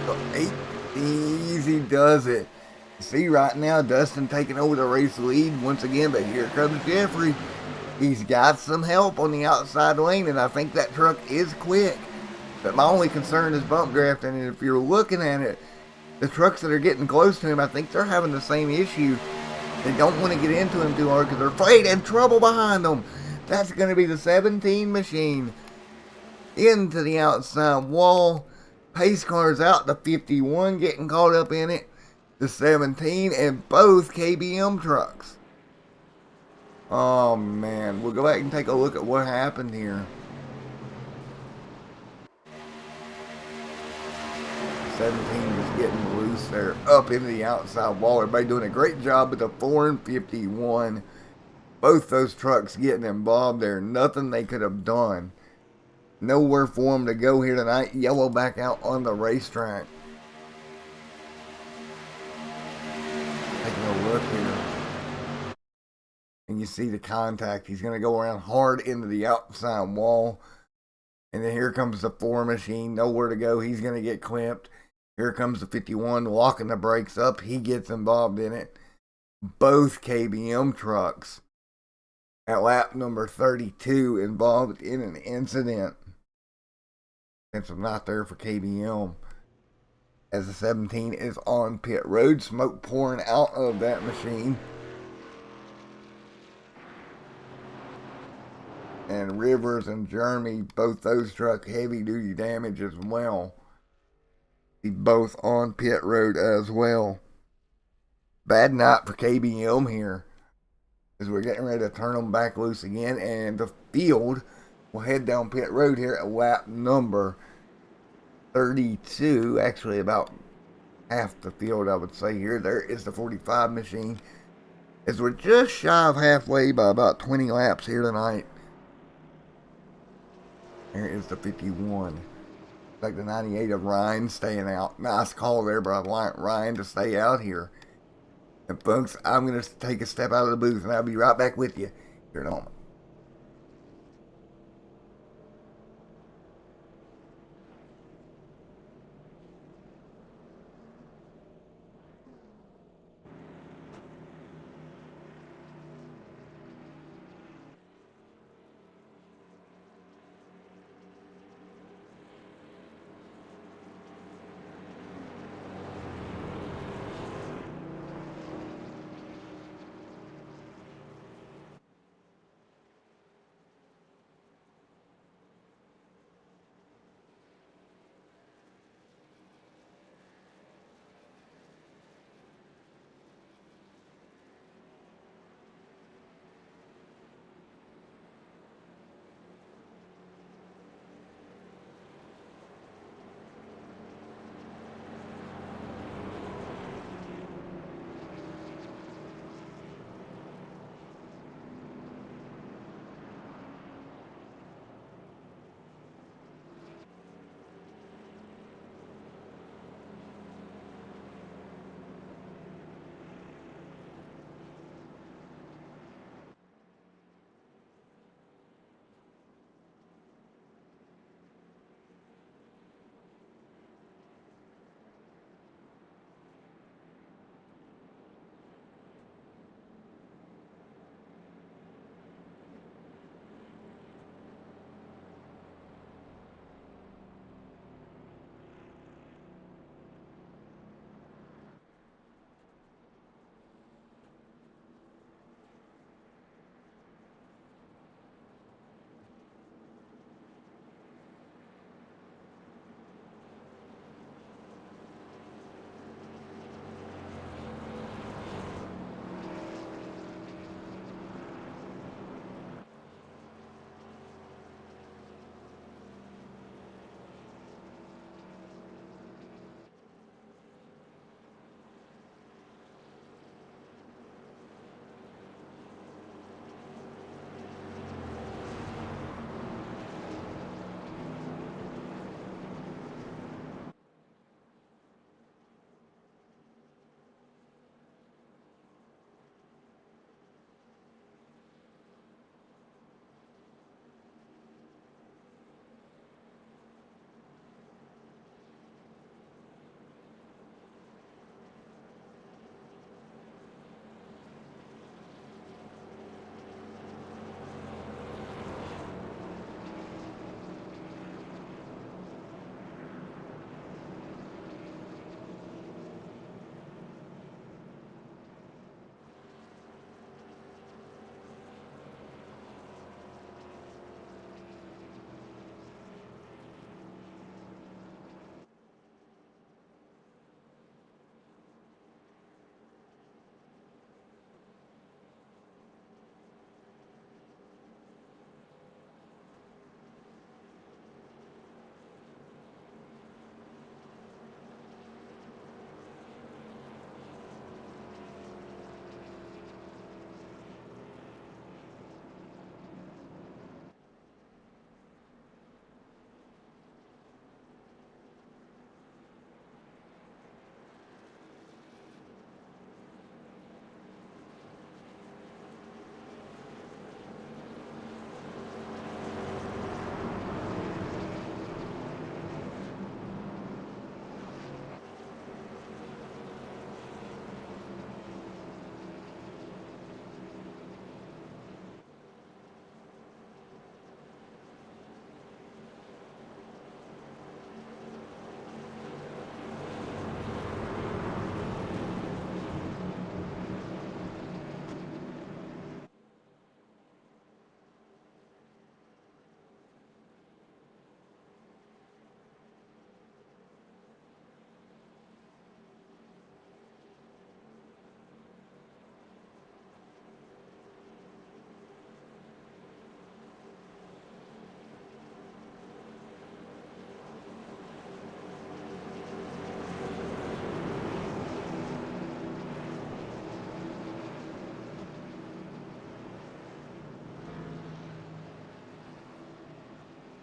So 8 easy does it. See right now, Dustin taking over the race lead once again, but here comes Jeffrey. He's got some help on the outside lane, and I think that truck is quick. But my only concern is bump drafting, and if you're looking at it, the trucks that are getting close to him, I think they're having the same issue. They don't want to get into him too hard because they're afraid and trouble behind them. That's going to be the 17 machine into the outside wall. Pace car's out, the 51 getting caught up in it. The 17 and both KBM trucks. Oh man, we'll go back and take a look at what happened here. 17 was getting loose there, up into the outside wall. Everybody doing a great job with the 4 and 51. Both those trucks getting involved there. Nothing they could have done. Nowhere for them to go here tonight. Yellow back out on the racetrack. Taking a look here. And you see the contact. He's going to go around hard into the outside wall. And then here comes the 4 machine. Nowhere to go. He's going to get clipped. Here comes the 51 locking the brakes up. He gets involved in it. Both KBM trucks at lap number 32 involved in an incident. And so not there for KBM. As the 17 is on pit road. Smoke pouring out of that machine. And Rivers and Jeremy, both those trucks, heavy duty damage as well. Both on pit road as well. Bad night for KBM here, as we're getting ready to turn them back loose again, and the field will head down pit road here at lap number 32. Actually, about half the field, I would say here. There is the 45 machine, as we're just shy of halfway by about 20 laps here tonight. There is the 51. Like the 98 of Ryan staying out. Nice call there by Ryan to stay out here. And folks, I'm going to take a step out of the booth and I'll be right back with you here in a moment.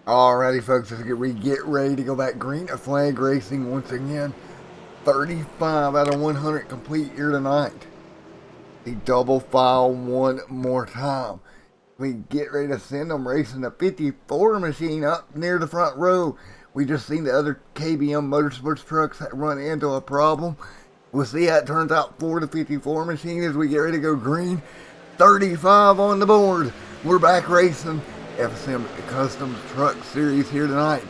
Alrighty, folks, we get ready to go back green flag racing once again. 35 out of 100 complete here tonight. The double file one more time. We get ready to send them racing the 54 machine up near the front row. We just seen the other KBM Motorsports trucks run into a problem. We'll see how it turns out for the 54 machine as we get ready to go green. 35 on the board. We're back racing FSM Customs Truck Series here tonight.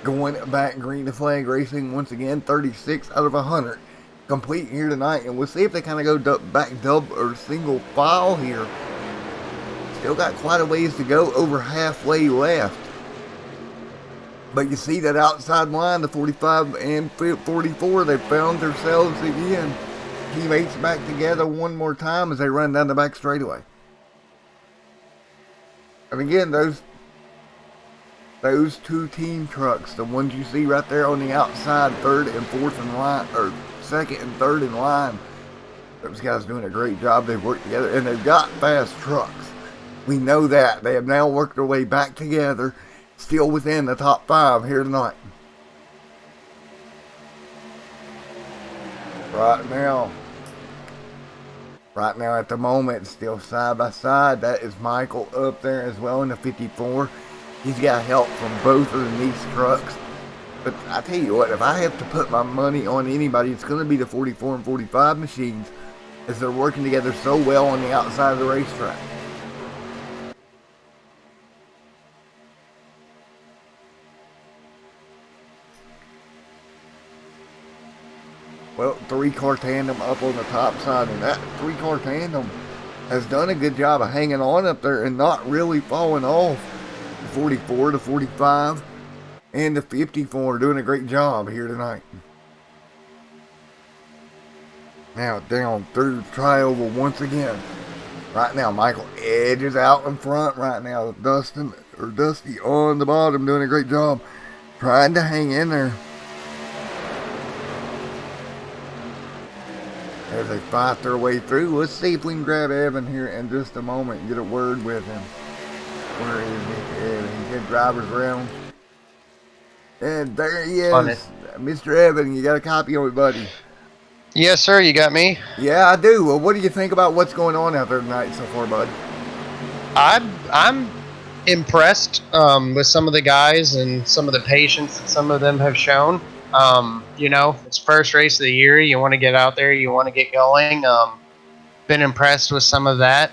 Going back green to flag racing once again. 36 out of 100 complete here tonight. And we'll see if they kind of go back double or single file here. Still got quite a ways to go, over halfway left. But you see that outside line, the 45 and 44, they found themselves again. Teammates back together one more time as they run down the back straightaway. And again, those two team trucks, the ones you see right there on the outside, third and fourth in line, or second and third in line, those guys doing a great job. They've worked together and they've got fast trucks. We know that. They have now worked their way back together, still within the top 5 here tonight. Right now at the moment, still side by side. That is Michael up there as well in the 54. He's got help from both of the Nice trucks. But I tell you what, if I have to put my money on anybody, it's going to be the 44 and 45 machines, as they're working together so well on the outside of the racetrack. Well, 3-car tandem up on the top side, and that 3-car tandem has done a good job of hanging on up there and not really falling off. The 44, the 45, and the 54 doing a great job here tonight. Now down through tri-oval once again. Right now, Michael edges out in front right now. Dusty on the bottom doing a great job trying to hang in there. As they fight their way through, let's see if we can grab Evan here in just a moment and get a word with him. Where is he? Evan, he's in driver's round. And there he is. Funny. Mr. Evan, you got a copy of it, buddy? Yes, sir. You got me? Yeah, I do. Well, what do you think about what's going on out there tonight so far, bud? I'm impressed with some of the guys and some of the patience that some of them have shown. You know, it's first race of the year. You want to get out there. You want to get going. Been impressed with some of that.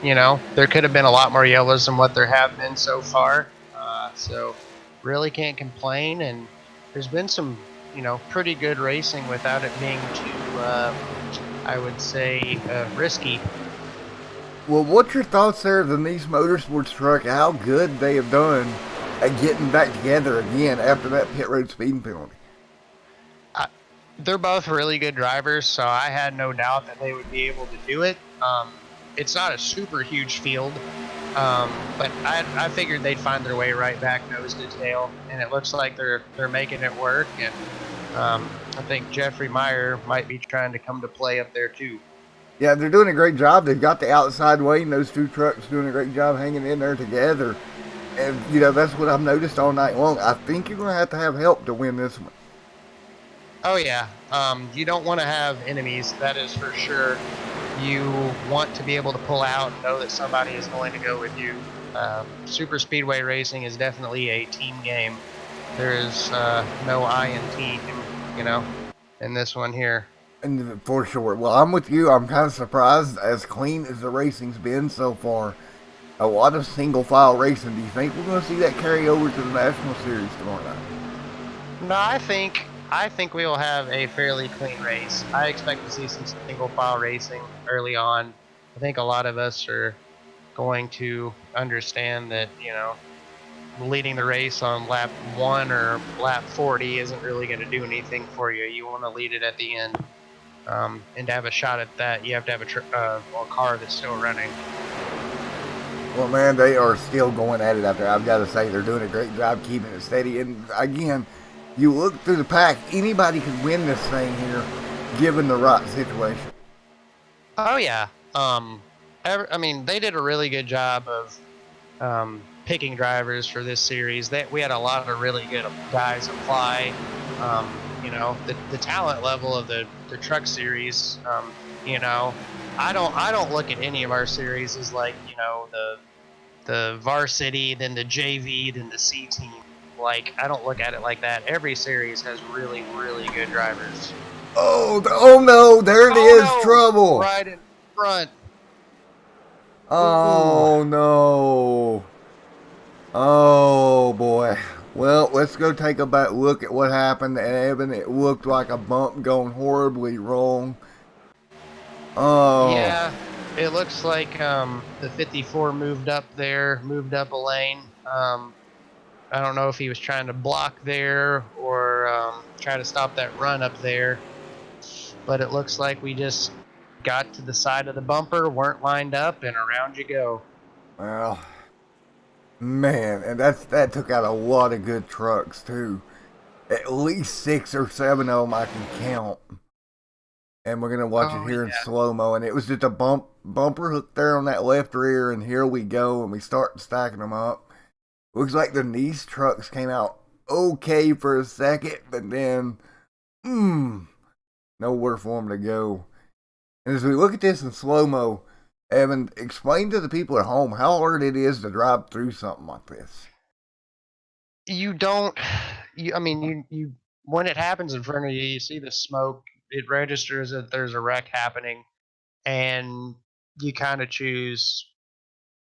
You know, there could have been a lot more yellows than what there have been so far. So really can't complain. And there's been some, you know, pretty good racing without it being too, I would say, risky. Well, what's your thoughts there of the Nice Motorsports truck, how good they have done at getting back together again after that pit road speeding penalty? They're both really good drivers, so I had no doubt that they would be able to do it. It's not a super huge field, but I figured they'd find their way right back nose to tail, and it looks like they're making it work. And I think Jeffrey Meyer might be trying to come to play up there too. Yeah, they're doing a great job. They've got the outside weight, and those two trucks doing a great job hanging in there together. And, you know, that's what I've noticed all night long. I think you're going to have help to win this one. Oh, yeah. You don't want to have enemies, that is for sure. You want to be able to pull out and know that somebody is going to go with you. Super speedway racing is definitely a team game. There is no I in team, you know, in this one here. And for sure. Well, I'm with you. I'm kind of surprised as clean as the racing's been so far. A lot of single file racing. Do you think we're going to see that carry over to the National Series tomorrow night? No, I think we will have a fairly clean race. I expect to see some single file racing early on. I think a lot of us are going to understand that, you know, leading the race on lap 1 or lap 40 isn't really going to do anything for you. You want to lead it at the end. And to have a shot at that, you have to have a car that's still running. Well, man, they are still going at it out there. I've got to say, they're doing a great job keeping it steady. And again, you look through the pack, anybody can win this thing here, given the right situation. Oh, yeah. I mean, they did a really good job of picking drivers for this series. That we had a lot of really good guys apply. You know, the talent level of the truck series. You know, I don't look at any of our series as like, you know, the varsity, then the JV, then the C team. Like, I don't look at it like that. Every series has really, really good drivers. Oh no, there it Oh is, no! trouble. Right in front. Ooh. Oh no. Oh boy. Well, let's go take a back look at what happened. And Evan, it looked like a bump going horribly wrong. Oh. Yeah, it looks like the 54 moved up there, moved up a lane. I don't know if he was trying to block there or try to stop that run up there, but it looks like we just got to the side of the bumper, weren't lined up, and around you go. Well, man, and that took out a lot of good trucks too. At least 6 or 7 of them I can count. And we're gonna watch it Oh here in yeah. slow mo. And it was just a bumper hook there on that left rear, and here we go, and we start stacking them up. Looks like the Nice trucks came out okay for a second, but then, nowhere for them to go. And as we look at this in slow mo, Evan, explain to the people at home how hard it is to drive through something like this. You don't. I mean, you when it happens in front of you, you see the smoke. It registers that there's a wreck happening, and you kind of choose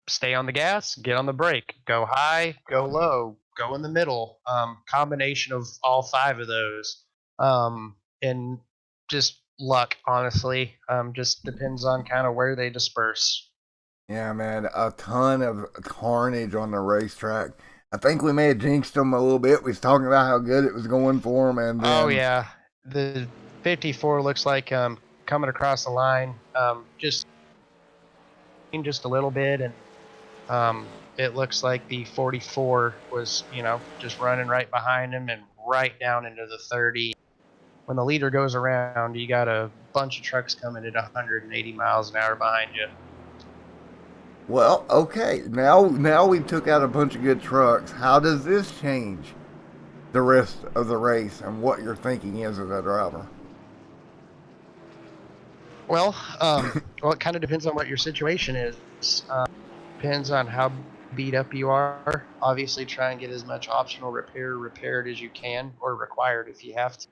stay on the gas, get on the brake, go high, go low, go in the middle. Combination of all five of those, and just luck. Honestly, just depends on kind of where they disperse. Yeah, man, a ton of carnage on the racetrack. I think we may have jinxed them a little bit. We was talking about how good it was going for them, and Oh then yeah, the 54 looks like coming across the line, just a little bit, and it looks like the 44 was, you know, just running right behind him and right down into the 30. When the leader goes around, you got a bunch of trucks coming at 180 miles an hour behind you. well, okay. Now we took out a bunch of good trucks. How does this change the rest of the race and what your thinking is as a driver? Well, well, it kind of depends on what your situation is. Depends on how beat up you are. Obviously, try and get as much optional repair repaired as you can, or required if you have to.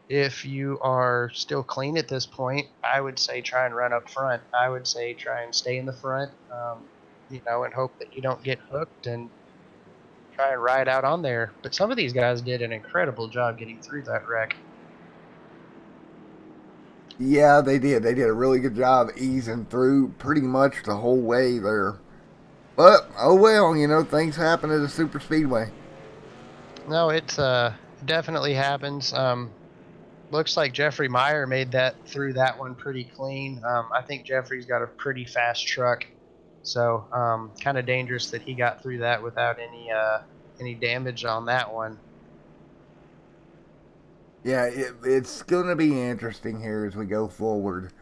If you are still clean at this point, I would say try and run up front. I would say try and stay in the front, you know, and hope that you don't get hooked and try and ride out on there. But some of these guys did an incredible job getting through that wreck. Yeah, they did. They did a really good job easing through pretty much the whole way there. But oh well, things happen at a super speedway. No, it's definitely happens. Looks like Jeffrey Meyer made that through that one pretty clean. I think Jeffrey's got a pretty fast truck, so kind of dangerous that he got through that without any damage on that one. Yeah, it's going to be interesting here as we go forward.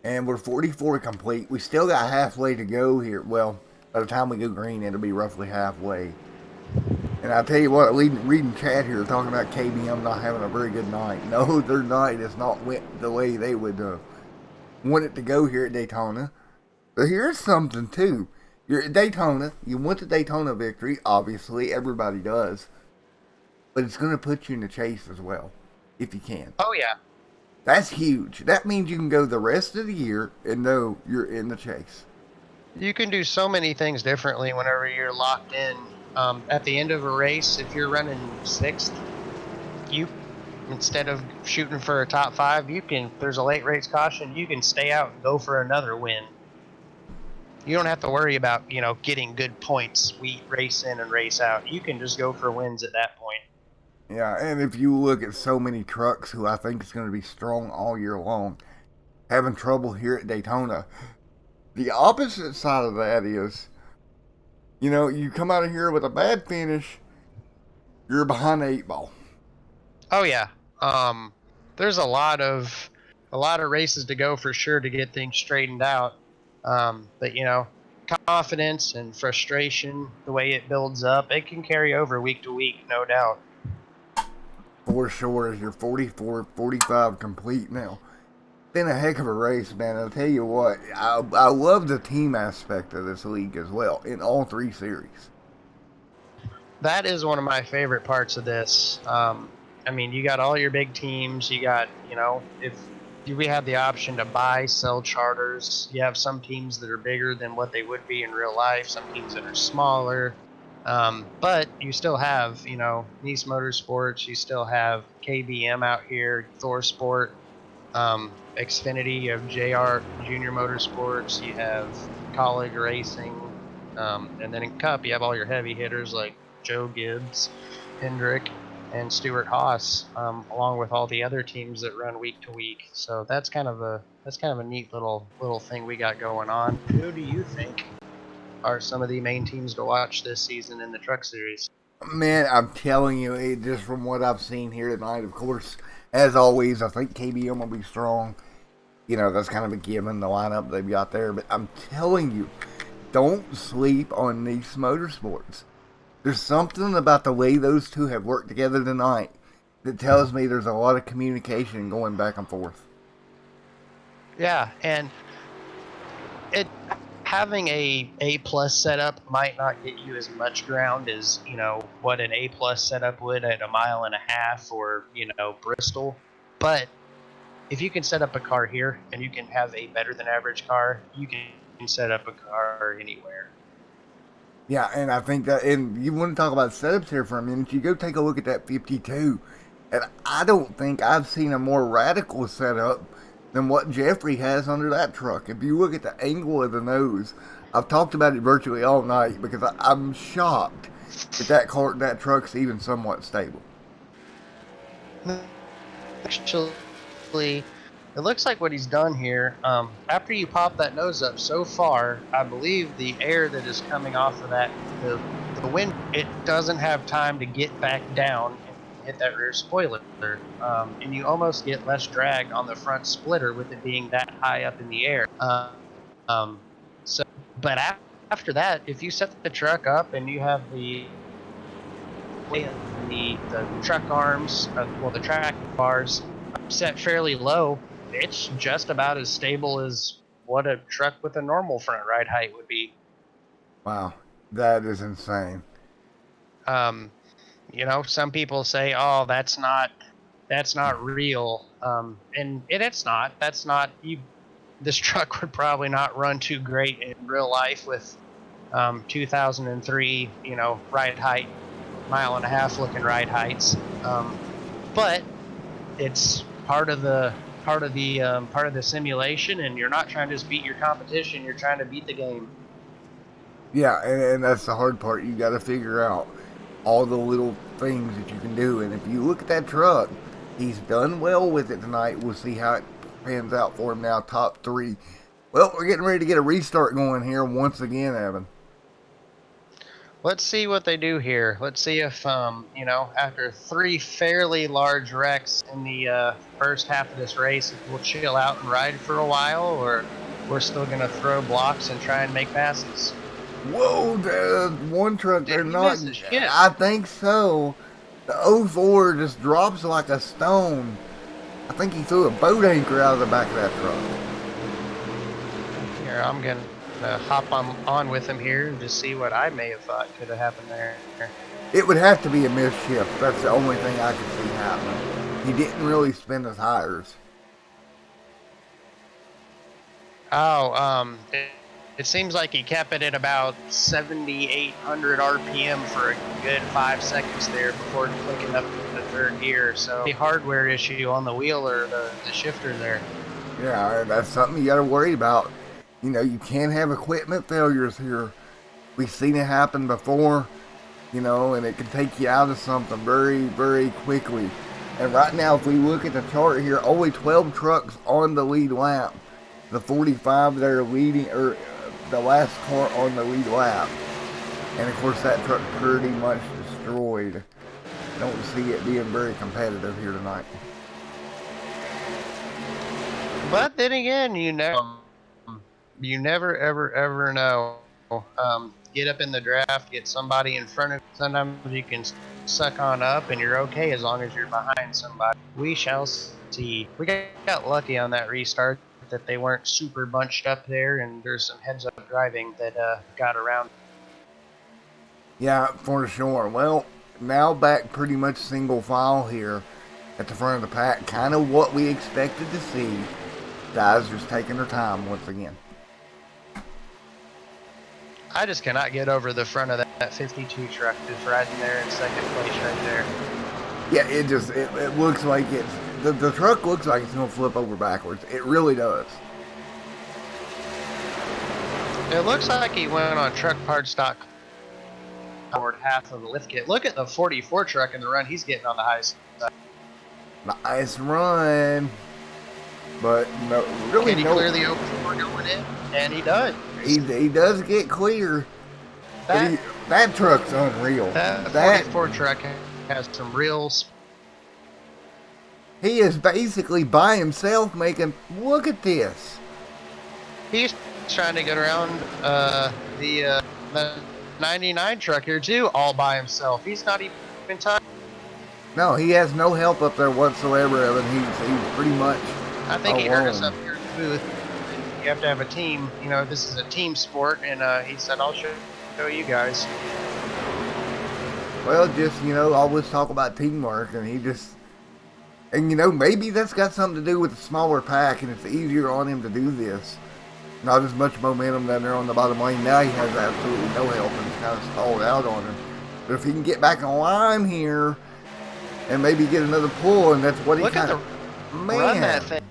And we're 44 complete. We still got halfway to go here. Well, by the time we go green, it'll be roughly halfway. And I tell you what, reading chat here talking about KBM not having a very good night. No, their night has not went the way they would want it to go here at Daytona. But here's something too. You're at Daytona. You want the Daytona victory. Obviously, everybody does. But it's going to put you in the chase as well, if you can. Oh yeah, That's huge. That means you can go the rest of the year and know you're in the chase. you can do so many things differently whenever you're locked in. At the end of a race, if you're running sixth, you instead of shooting for a top five, you can. If there's a late race caution, you can stay out and go for another win. You don't have to worry about, you know, getting good points. We race in and race out. You can just go for wins at that point. Yeah, and if you look at so many trucks who I think is going to be strong all year long, having trouble here at Daytona, the opposite side of that is, you come out of here with a bad finish, you're behind the eight ball. Oh yeah. Um, there's a lot of races to go for sure to get things straightened out. But you know, confidence and frustration, the way it builds up, it can carry over week to week, no doubt. For sure, as you're 44, 45 complete now. Been a heck of a race, man. I'll tell you what, I love the team aspect of this league as well in all three series. That is one of my favorite parts of this. I mean, you got all your big teams. You got, if we have the option to buy, sell charters, you have some teams that are bigger than what they would be in real life, some teams that are smaller. But you still have, Nice Motorsports, you still have KBM out here, Thor Sport, Xfinity, you have JR Junior Motorsports, you have College Racing, and then in Cup, you have all your heavy hitters like Joe Gibbs, Hendrick, and Stuart Haas, along with all the other teams that run week to week. So that's kind of a neat little thing we got going on. Who do you think are some of the main teams to watch this season in the Truck Series? Man, I'm telling you, just from what I've seen here tonight, of course, as always, I think KBM will be strong. That's kind of a given, the lineup they've got there. But I'm telling you, don't sleep on Nice Motorsports. There's something about the way those two have worked together tonight that tells me there's a lot of communication going back and forth. Yeah, and it having a plus setup might not get you as much ground as what an A plus setup would at a mile and a half or Bristol, but if you can set up a car here and you can have a better than average car, you can set up a car anywhere. Yeah, and I think that, and you want to talk about setups here for a minute, you go take a look at that 52, and I don't think I've seen a more radical setup than what Jeffrey has under that truck. If you look at the angle of the nose, I've talked about it virtually all night because I'm shocked that truck's even somewhat stable. Actually, it looks like what he's done here, after you pop that nose up so far, I believe the air that is coming off of that, the wind, it doesn't have time to get back down and hit that rear spoiler. And you almost get less drag on the front splitter with it being that high up in the air. Um, so, but after that, if you set the truck up and you have the truck arms, the track bars set fairly low, it's just about as stable as what a truck with a normal front ride height would be. Wow, that is insane. Um, some people say, "Oh, that's not real," and it's not. That's not you. This truck would probably not run too great in real life with 2003, ride height, mile and a half looking ride heights. But it's part of the simulation, and you're not trying to just beat your competition, you're trying to beat the game. Yeah, and that's the hard part. You got to figure out all the little things that you can do. And if you look at that truck, he's done well with it tonight. We'll see how it pans out for him now. Top three. Well, we're getting ready to get a restart going here once again, Evan. Let's see what they do here. Let's see if after three fairly large wrecks in the first half of this race, if we'll chill out and ride for a while, or we're still gonna throw blocks and try and make passes. Whoa, the one truck, they're not. Yeah. I think so. The 04 just drops like a stone. I think he threw a boat anchor out of the back of that truck. Here, I'm going to hop on with him here and just see what I may have thought could have happened there. It would have to be a misshift. That's the only thing I could see happening. He didn't really spin the tires. Oh, it seems like he kept it at about 7,800 RPM for a good 5 seconds there before clicking up the third gear. So a hardware issue on the wheel or the shifter there. Yeah, that's something you got to worry about. You can't have equipment failures here. We've seen it happen before, and it can take you out of something very, very quickly. And right now, if we look at the chart here, only 12 trucks on the lead lap. The 45 that are leading, or the last car on the lead lap. And of course, that truck pretty much destroyed. Don't see it being very competitive here tonight. But then again, you never ever know. Get up in the draft, get somebody in front of you. Sometimes you can suck on up and you're okay as long as you're behind somebody. We shall see. We got lucky on that restart that they weren't super bunched up there, and there's some heads up driving that got around. Yeah, for sure. Well, now back pretty much single file here at the front of the pack. Kind of what we expected to see. Guys just taking their time once again. I just cannot get over the front of that 52 truck just riding there in second place right there. Yeah, it looks like the truck looks like it's gonna flip over backwards. It really does. It looks like he went on truck stock powered half of the lift kit. Look at the 44 truck in the run he's getting on the high side. Nice run, but no, really Can he clear the 04 going in? And he does. He does get clear. That truck's unreal. That 44 truck has some real. He is basically by himself making. Look at this. He's trying to get around the 99 truck here too, all by himself. He's not even touching. No, he has no help up there whatsoever, Evan. He's pretty much. I think alone. He heard us up here in the booth. You have to have a team. You know, this is a team sport, and he said, "I'll show you guys." Well, just always talk about teamwork, and maybe that's got something to do with the smaller pack, and it's easier on him to do this. Not as much momentum down there on the bottom lane. Now he has absolutely no help, and it's kind of stalled out on him. But if he can get back in line here, and maybe get another pull, and that's what he kind of run that thing.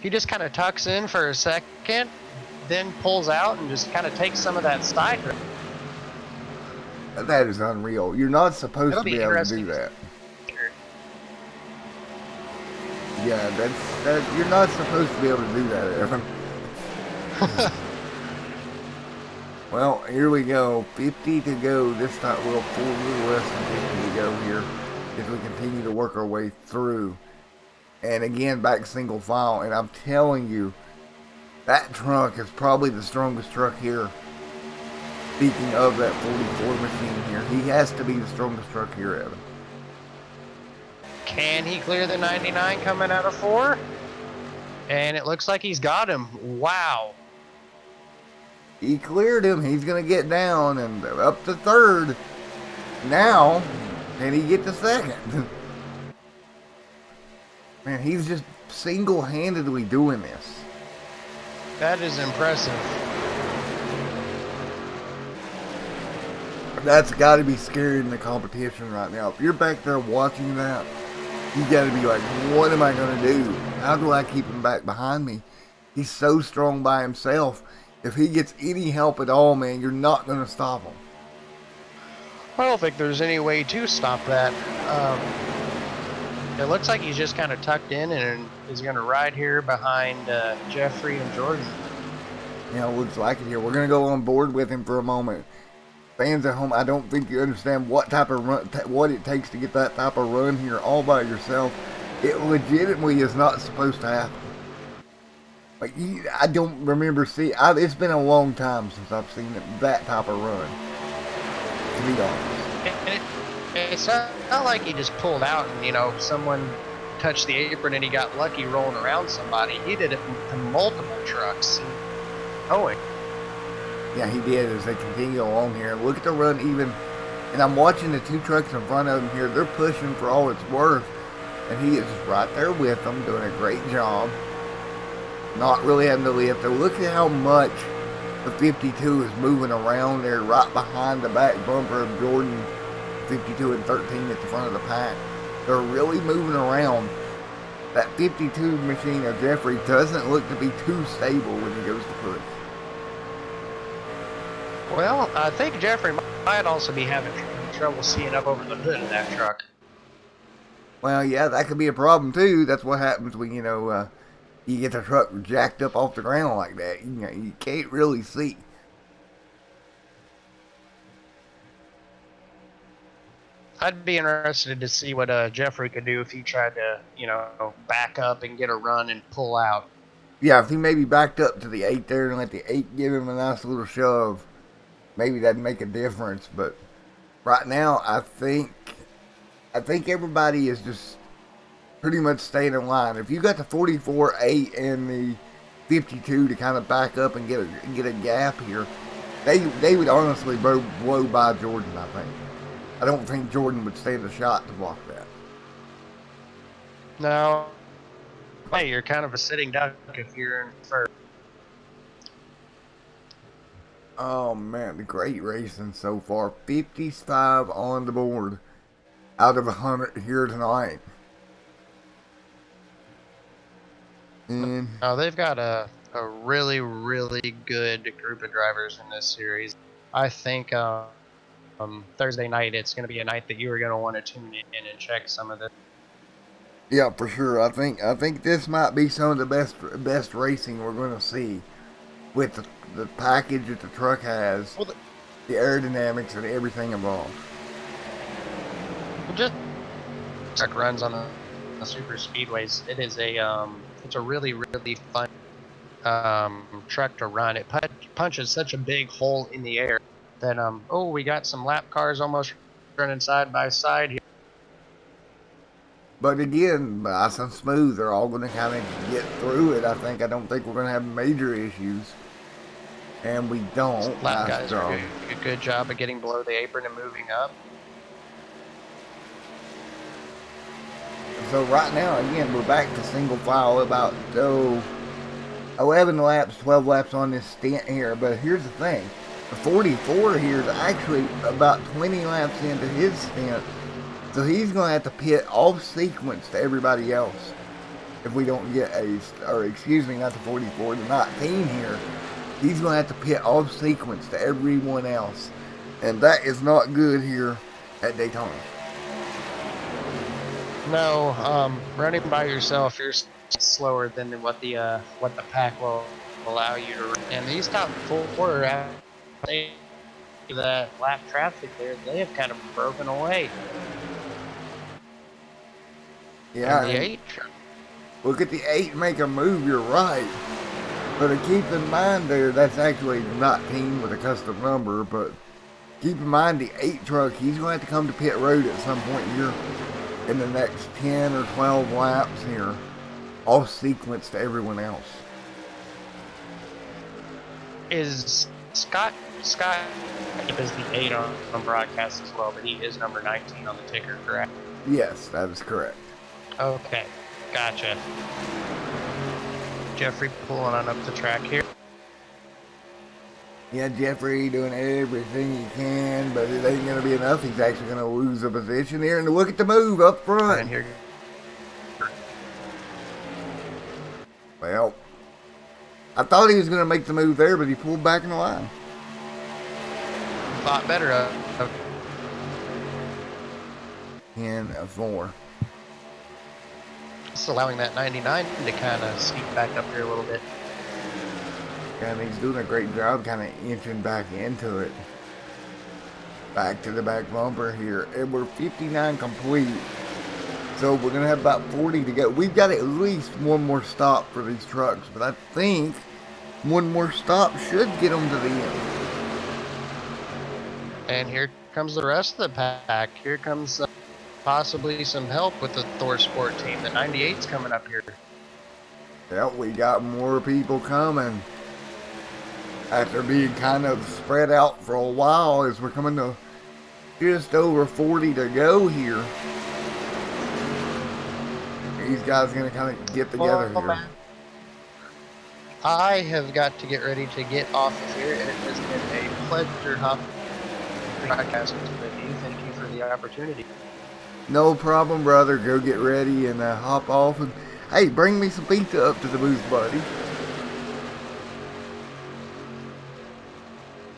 He just kind of tucks in for a second, then pulls out and just kind of takes some of that side. That is unreal. You're not supposed to be able to do that. Yeah, that you're not supposed to be able to do that, Evan. Well, here we go. 50 to go. This time we'll pull a little less than 50 to go here as we continue to work our way through. And again, back single file. And I'm telling you, that truck is probably the strongest truck here. Speaking of that 44 machine here, he has to be the strongest truck here, Evan. Can he clear the 99 coming out of 4? And it looks like he's got him. Wow. He cleared him. He's going to get down and up to third. Now, can he get to second? Man, he's just single-handedly doing this. That is impressive. That's got to be scary in the competition right now. If you're back there watching that, you got to be like, what am I going to do? How do I keep him back behind me? He's so strong by himself. If he gets any help at all, man, you're not going to stop him. I don't think there's any way to stop that. It looks like he's just kind of tucked in and is going to ride here behind Jeffrey and Jordan. Yeah, looks like it here. We're going to go on board with him for a moment. Fans at home, I don't think you understand what type of run, what it takes to get that type of run here all by yourself. It legitimately is not supposed to happen. Like, I don't remember seeing. It's been a long time since I've seen that type of run. To be honest, it's not like he just pulled out and someone touched the apron and he got lucky rolling around somebody. He did it to multiple trucks. Yeah, he did as they continue along here. Look at the run even, and I'm watching the two trucks in front of him here. They're pushing for all it's worth, and he is right there with them, doing a great job. Not really having to lift. Look at how much the 52 is moving around there right behind the back bumper of Jordan 52 and 13 at the front of the pack. They're really moving around. That 52 machine of Jeffrey doesn't look to be too stable when he goes to push. Well, I think Jeffrey might also be having trouble seeing up over the hood of that truck. Well, yeah, that could be a problem too. That's what happens when you get the truck jacked up off the ground like that. You can't really see. I'd be interested to see what Jeffrey could do if he tried to, back up and get a run and pull out. Yeah, if he maybe backed up to the 8 there and let the 8 give him a nice little shove, maybe that'd make a difference. But right now, I think everybody is just pretty much staying in line. If you got the 44, 8, and the 52 to kind of back up and get a gap here, they would honestly blow by Jordan. I think. I don't think Jordan would stand a shot to block that. No, hey, you're kind of a sitting duck if you're in first. Oh man, the great racing so far. 55 on the board out of 100 here tonight. And Oh, they've got a really, really good group of drivers in this series. I think Thursday night it's going to be a night that you are going to want to tune in and check some of this. yeah, for sure. I think this might be some of the best racing we're going to see with the package that the truck has, Well, the aerodynamics and everything involved. just truck runs on the super speedways. It is it's a really, really fun truck to run. It punches such a big hole in the air that we got some lap cars almost running side by side here. But again, nice and smooth. They're all going to kind of get through it. I don't think we're going to have major issues. And we don't. Lap guys are doing a good job of getting below the apron and moving up. So right now, again, we're back to single file about 11 laps, 12 laps on this stint here. But here's the thing. The 44 here is actually about 20 laps into his stint. So he's going to have to pit off sequence to everybody else if we don't get not the 44, the 19 here. He's going to have to pit off sequence to everyone else. And that is not good here at Daytona. No, running by yourself, you're slower than what the pack will allow you to run. And these top four, that lap traffic there, they have kind of broken away. Yeah. And the 8. Look at the 8 make a move, you're right. But keep in mind there, that's actually the 19 with a custom number, but keep in mind the 8 truck, he's going to have to come to pit road at some point here in the next 10 or 12 laps here, off sequence to everyone else. Is Scott is the 8 on broadcast as well, but he is number 19 on the ticker, correct? Yes, that is correct. Okay, gotcha. Jeffrey pulling on up the track here. Yeah, Jeffrey doing everything he can, but it ain't going to be enough. He's actually going to lose a position here. And look at the move up front. And here. Well, I thought he was going to make the move there, but he pulled back in the line. Thought better of. 10-4. Just allowing that 99 to kind of sneak back up here a little bit. And he's doing a great job kind of inching back into it. Back to the back bumper here. And we're 59 complete. So we're going to have about 40 to go. We've got at least one more stop for these trucks. But I think one more stop should get them to the end. And here comes the rest of the pack. Here comes possibly some help with the Thor Sport team. The 98's coming up here. Yep, we got more people coming. After being kind of spread out for a while, as we're coming to just over 40 to go here. These guys are going to kind of get together here. I have got to get ready to get off of here, and it has been a pleasure hopping podcasting with you. Thank you for the opportunity. No problem, brother. Go get ready and hop off. And hey, bring me some pizza up to the booth, buddy.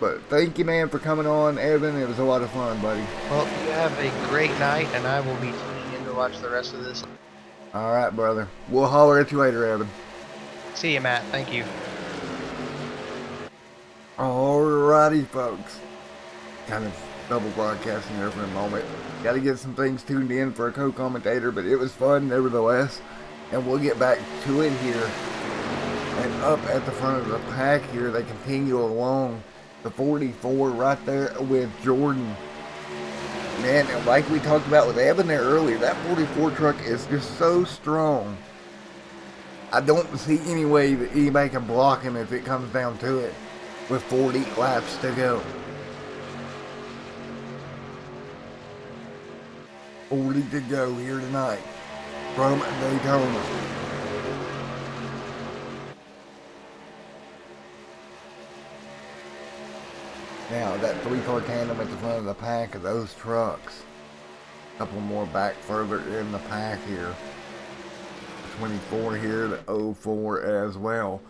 But thank you, man, for coming on, Evan. It was a lot of fun, buddy. Well, you have a great night, and I will be tuning in to watch the rest of this. All right, brother. We'll holler at you later, Evan. See you, Matt. Thank you. Alrighty, folks. Kind of double broadcasting there for a moment. Got to get some things tuned in for a co-commentator, but it was fun nevertheless. And we'll get back to it here And up at the front of the pack here, they continue along the 44 right there with Jordan. Man, and like we talked about with Evan there earlier, that 44 truck is just so strong. I don't see any way that anybody can block him if it comes down to it with 40 laps to go. 40 to go here tonight from Daytona. Now, that 3-car tandem at the front of the pack of those trucks. A couple more back further in the pack here. 24 here, the 04 as well.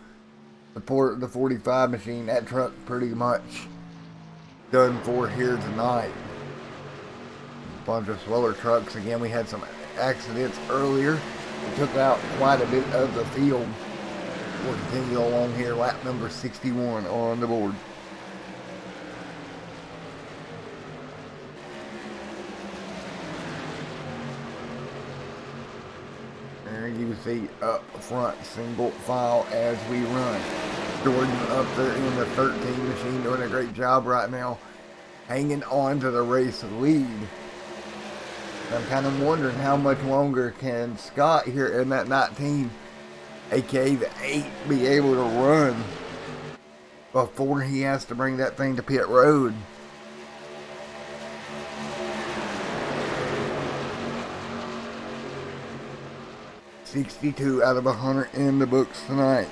The 45 machine, that truck pretty much done for here tonight. A bunch of slower trucks. Again, we had some accidents earlier. We took out quite a bit of the field. We'll continue along here, lap number 61 on the board. You see up front, single file as we run. Jordan up there in the 13 machine doing a great job right now, hanging on to the race lead. I'm kind of wondering how much longer can Scott here in that 19, aka the 8, be able to run before he has to bring that thing to pit road. $62 out of 100 in the books tonight.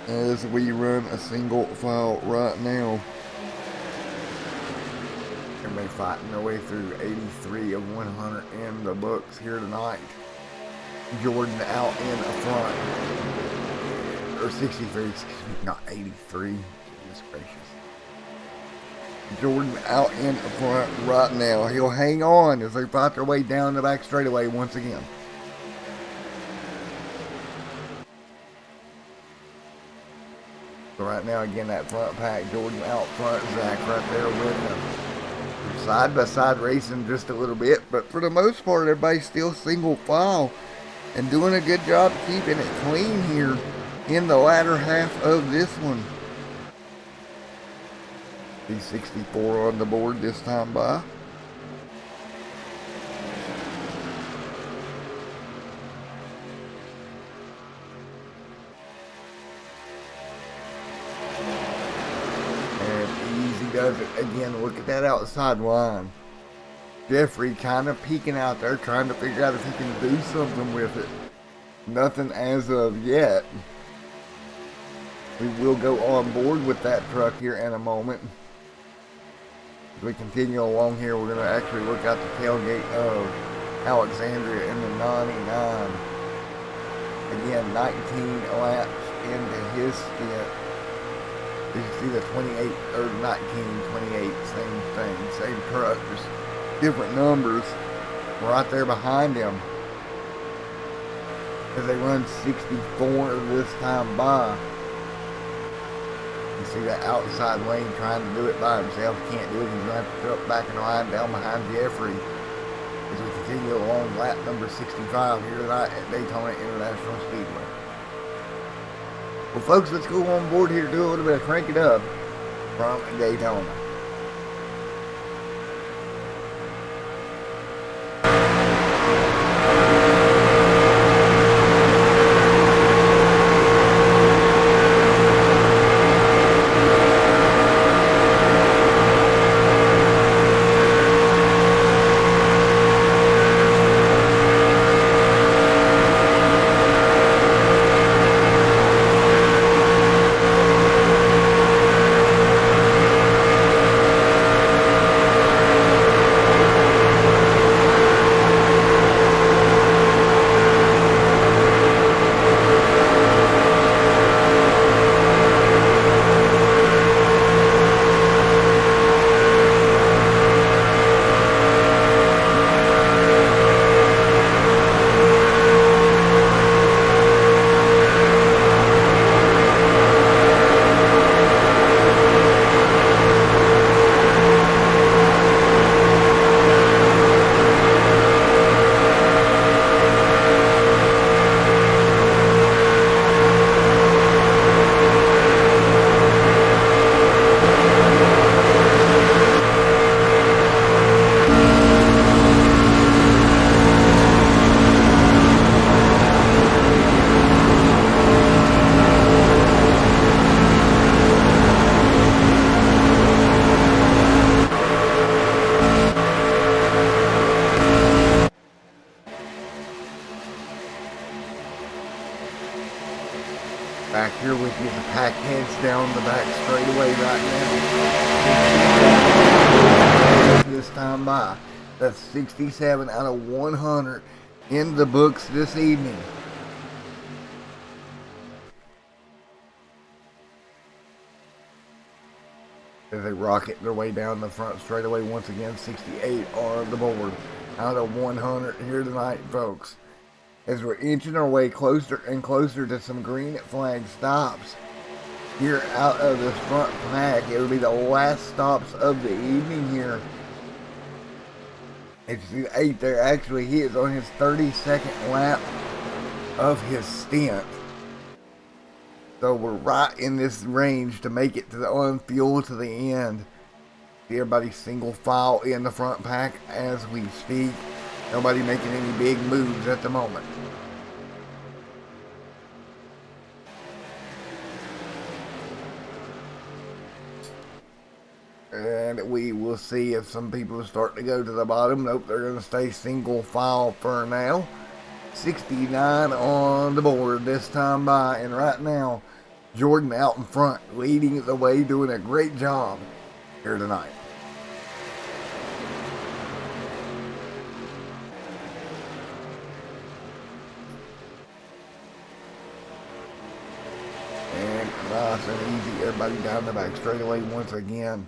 As we run a single file right now. Everybody fighting their way through 83 of 100 in the books here tonight. Jordan out in the front. Or 63, excuse me, not 83. Goodness gracious. Jordan out in the front right now. He'll hang on as they fight their way down the back straightaway once again. So right now, again, that front pack, Jordan out front, Zach right there with them. Side by side racing just a little bit, but for the most part, everybody's still single file and doing a good job keeping it clean here in the latter half of this one. B64 on the board this time by. And Easy does it again. Look at that outside line. Jeffrey kind of peeking out there, trying to figure out if he can do something with it. Nothing as of yet. We will go on board with that truck here in a moment. As we continue along here, we're going to actually look out the tailgate of Alexandria in the 99. Again, 19 laps into his stint. You can see the 28, or 19, 28, same thing, same truck, just different numbers right there behind him. As they run 64 this time by. You see that outside lane trying to do it by himself. He can't do it. He's going to have to throw back in line down behind Jeffrey. As we continue along lap number 65 here tonight at Daytona International Speedway. Well, folks, let's go on board here, do a little bit of crank it up from Daytona. here with you. The pack heads down the back straightaway right now. This time by. That's 67 out of 100 in the books this evening. As they rocket their way down the front straightaway once again, 68 on the board out of 100 here tonight, folks. As we're inching our way closer and closer to some green flag stops here out of this front pack. It'll be the last stops of the evening here. As you see, 8 there, actually he is on his 32nd lap of his stint. So we're right in this range to make it to the on-fuel to the end. See everybody single file in the front pack as we speak. Nobody making any big moves at the moment. And we will see if some people start to go to the bottom. Nope, they're going to stay single file for now. 69 on the board this time by, and right now Jordan out in front leading the way, doing a great job here tonight. And nice and easy, everybody down the back straightaway once again.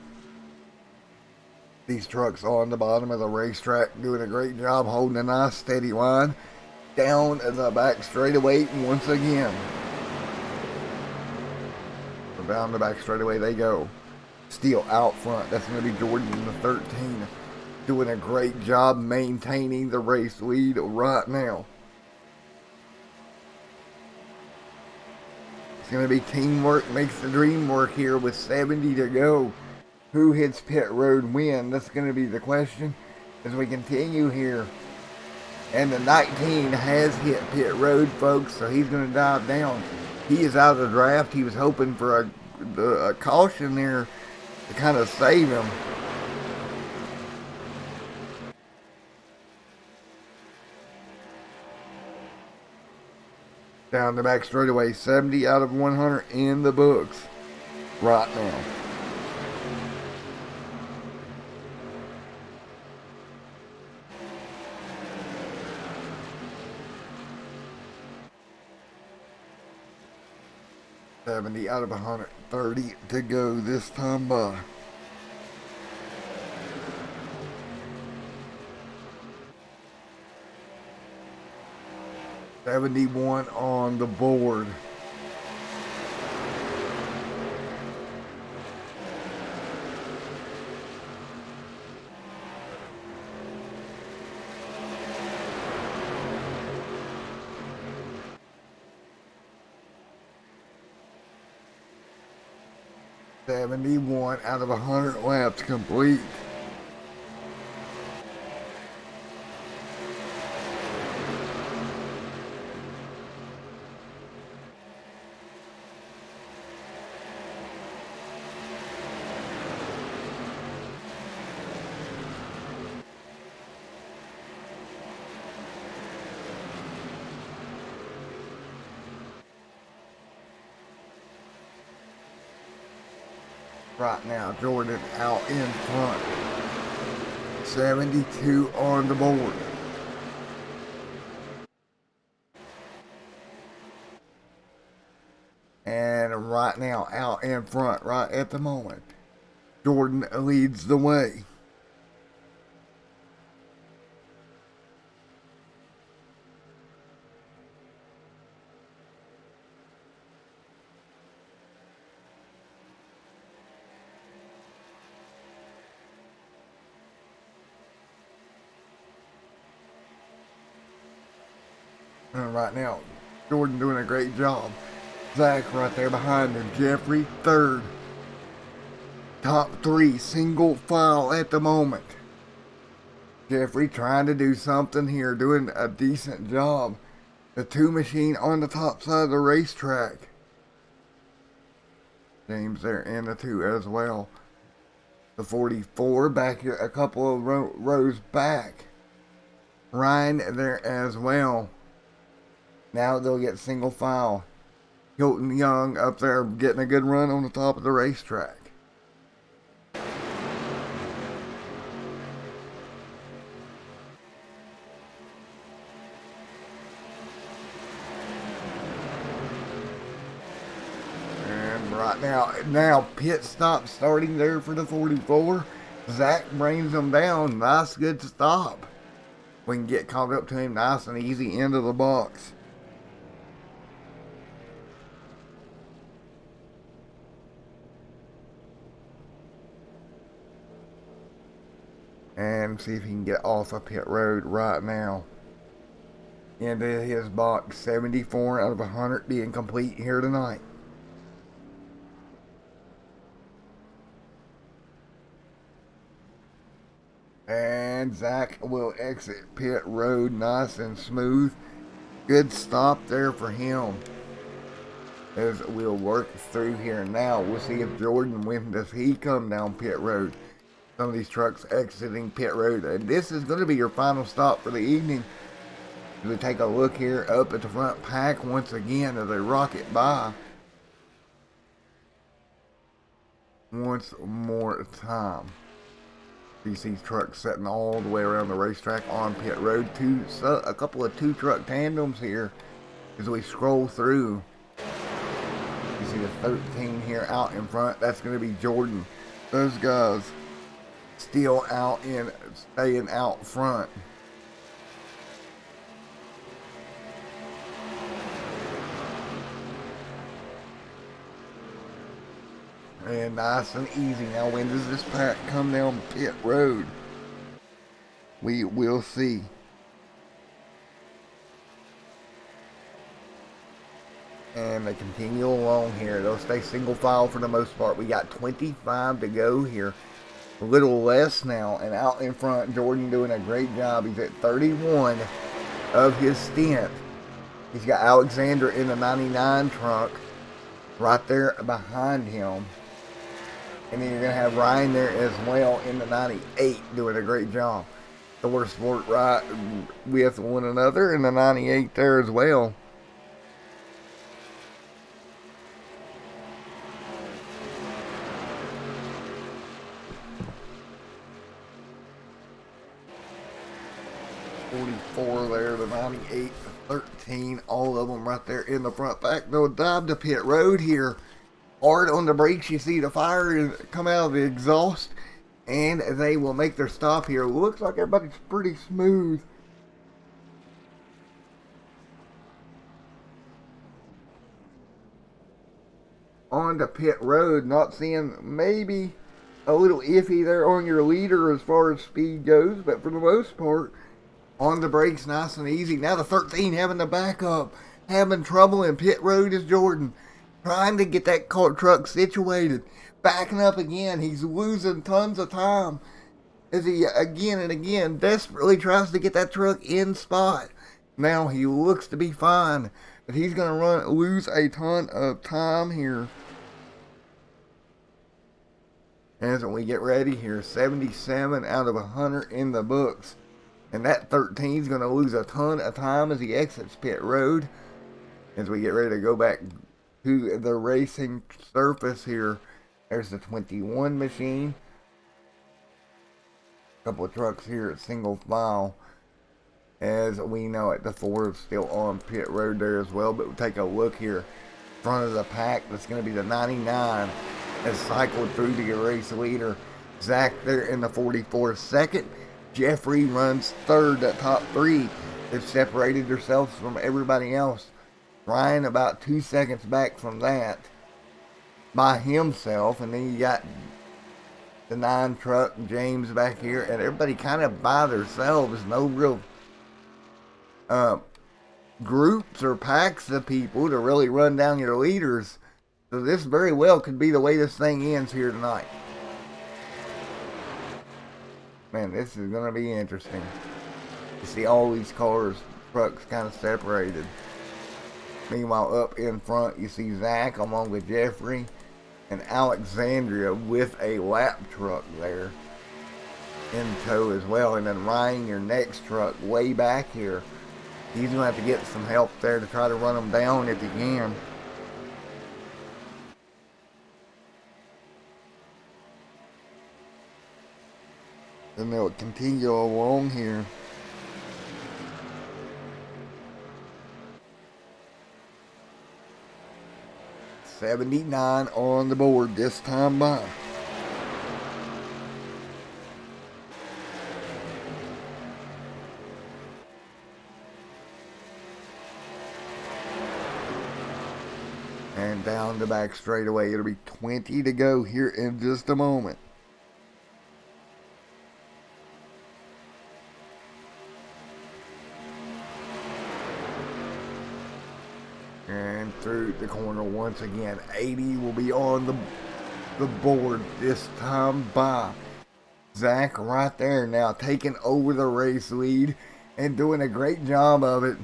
These trucks on the bottom of the racetrack doing a great job holding a nice steady line down the back straightaway once again. So down the back straightaway they go. Still out front. That's going to be Jordan in the 13. Doing a great job maintaining the race lead right now. It's going to be teamwork makes the dream work here with 70 to go. Who hits pit road win? That's going to be the question as we continue here. And the 19 has hit pit road, folks, so he's going to dive down. He is out of the draft. He was hoping for a caution there to kind of save him. Down the back straightaway, 70 out of 100 in the books right now. Out of 130 to go this time by. $71 on the board. $71 out of 100 laps complete. Right now, Jordan out in front. 72 on the board. And right now, out in front, right at the moment, Jordan leads the way. And right now, Jordan doing a great job. Zach right there behind him. Jeffrey third. Top 3 single file at the moment. Jeffrey trying to do something here, doing a decent job. The 2 machine on the top side of the racetrack. James there in the 2 as well. The 44 back here, a couple of rows back. Ryan there as well. Now they'll get single file. Hilton Young up there getting a good run on the top of the racetrack. And right now pit stop starting there for the 44. Zach brings him down. Nice, good stop. We can get caught up to him nice and easy into the box. And see if he can get off of pit road right now. Into his box. 74 out of 100 being complete here tonight. And Zach will exit pit road nice and smooth. Good stop there for him. As we'll work through here now. We'll see if Jordan, when does he come down pit road. Some of these trucks exiting pit road. And this is going to be your final stop for the evening. We take a look here up at the front pack once again as they rocket by. Once more time. You see trucks sitting all the way around the racetrack on pit road. A couple of two truck tandems here as we scroll through. You see the 13 here out in front. That's going to be Jordan. Those guys still staying out front. And nice and easy. Now when does this pack come down pit road? We will see. And they continue along here. They'll stay single file for the most part. We got 25 to go here. A little less now. And out in front, Jordan doing a great job. He's at 31 of his stint. He's got Alexander in the 99 truck right there behind him. And then you're going to have Ryan there as well in the 98 doing a great job. Thor Sport right with one another in the 98 there as well. There, the 98, the 13, all of them right there in the front pack. They'll dive to pit road here. Hard on the brakes, you see the fire come out of the exhaust, and they will make their stop here. Looks like everybody's pretty smooth. On the pit road, not seeing, maybe a little iffy there on your leader as far as speed goes, but for the most part, on the brakes, nice and easy. Now the 13 having to back up. Having trouble in pit road is Jordan. Trying to get that truck situated. Backing up again. He's losing tons of time. As he again and again desperately tries to get that truck in spot. Now he looks to be fine. But he's going to lose a ton of time here. As we get ready here. 77 out of 100 in the books. And that 13 is going to lose a ton of time as he exits pit road. As we get ready to go back to the racing surface here. There's the 21 machine. A couple of trucks here at single file. As we know it, the Ford is still on pit road there as well. But we'll take a look here. Front of the pack, that's going to be the 99. Has cycled through to your race leader. Zach there in the 44 second. Jeffrey runs third. That top three have separated themselves from everybody else. Ryan about 2 seconds back from that by himself. And then you got the 9 truck, James back here. And everybody kind of by themselves. No real groups or packs of people to really run down your leaders. So this very well could be the way this thing ends here tonight. Man, this is going to be interesting. You see all these cars, trucks kind of separated. Meanwhile, up in front, you see Zach along with Jeffrey and Alexandria with a lap truck there in tow as well. And then Ryan, your next truck, way back here. He's going to have to get some help there to try to run them down if he can. and they'll continue along here. $79 on the board this time by. And down the back straightaway, it'll be 20 to go here in just a moment. And through the corner once again, 80 will be on the board this time by. Zach right there now taking over the race lead and doing a great job of it.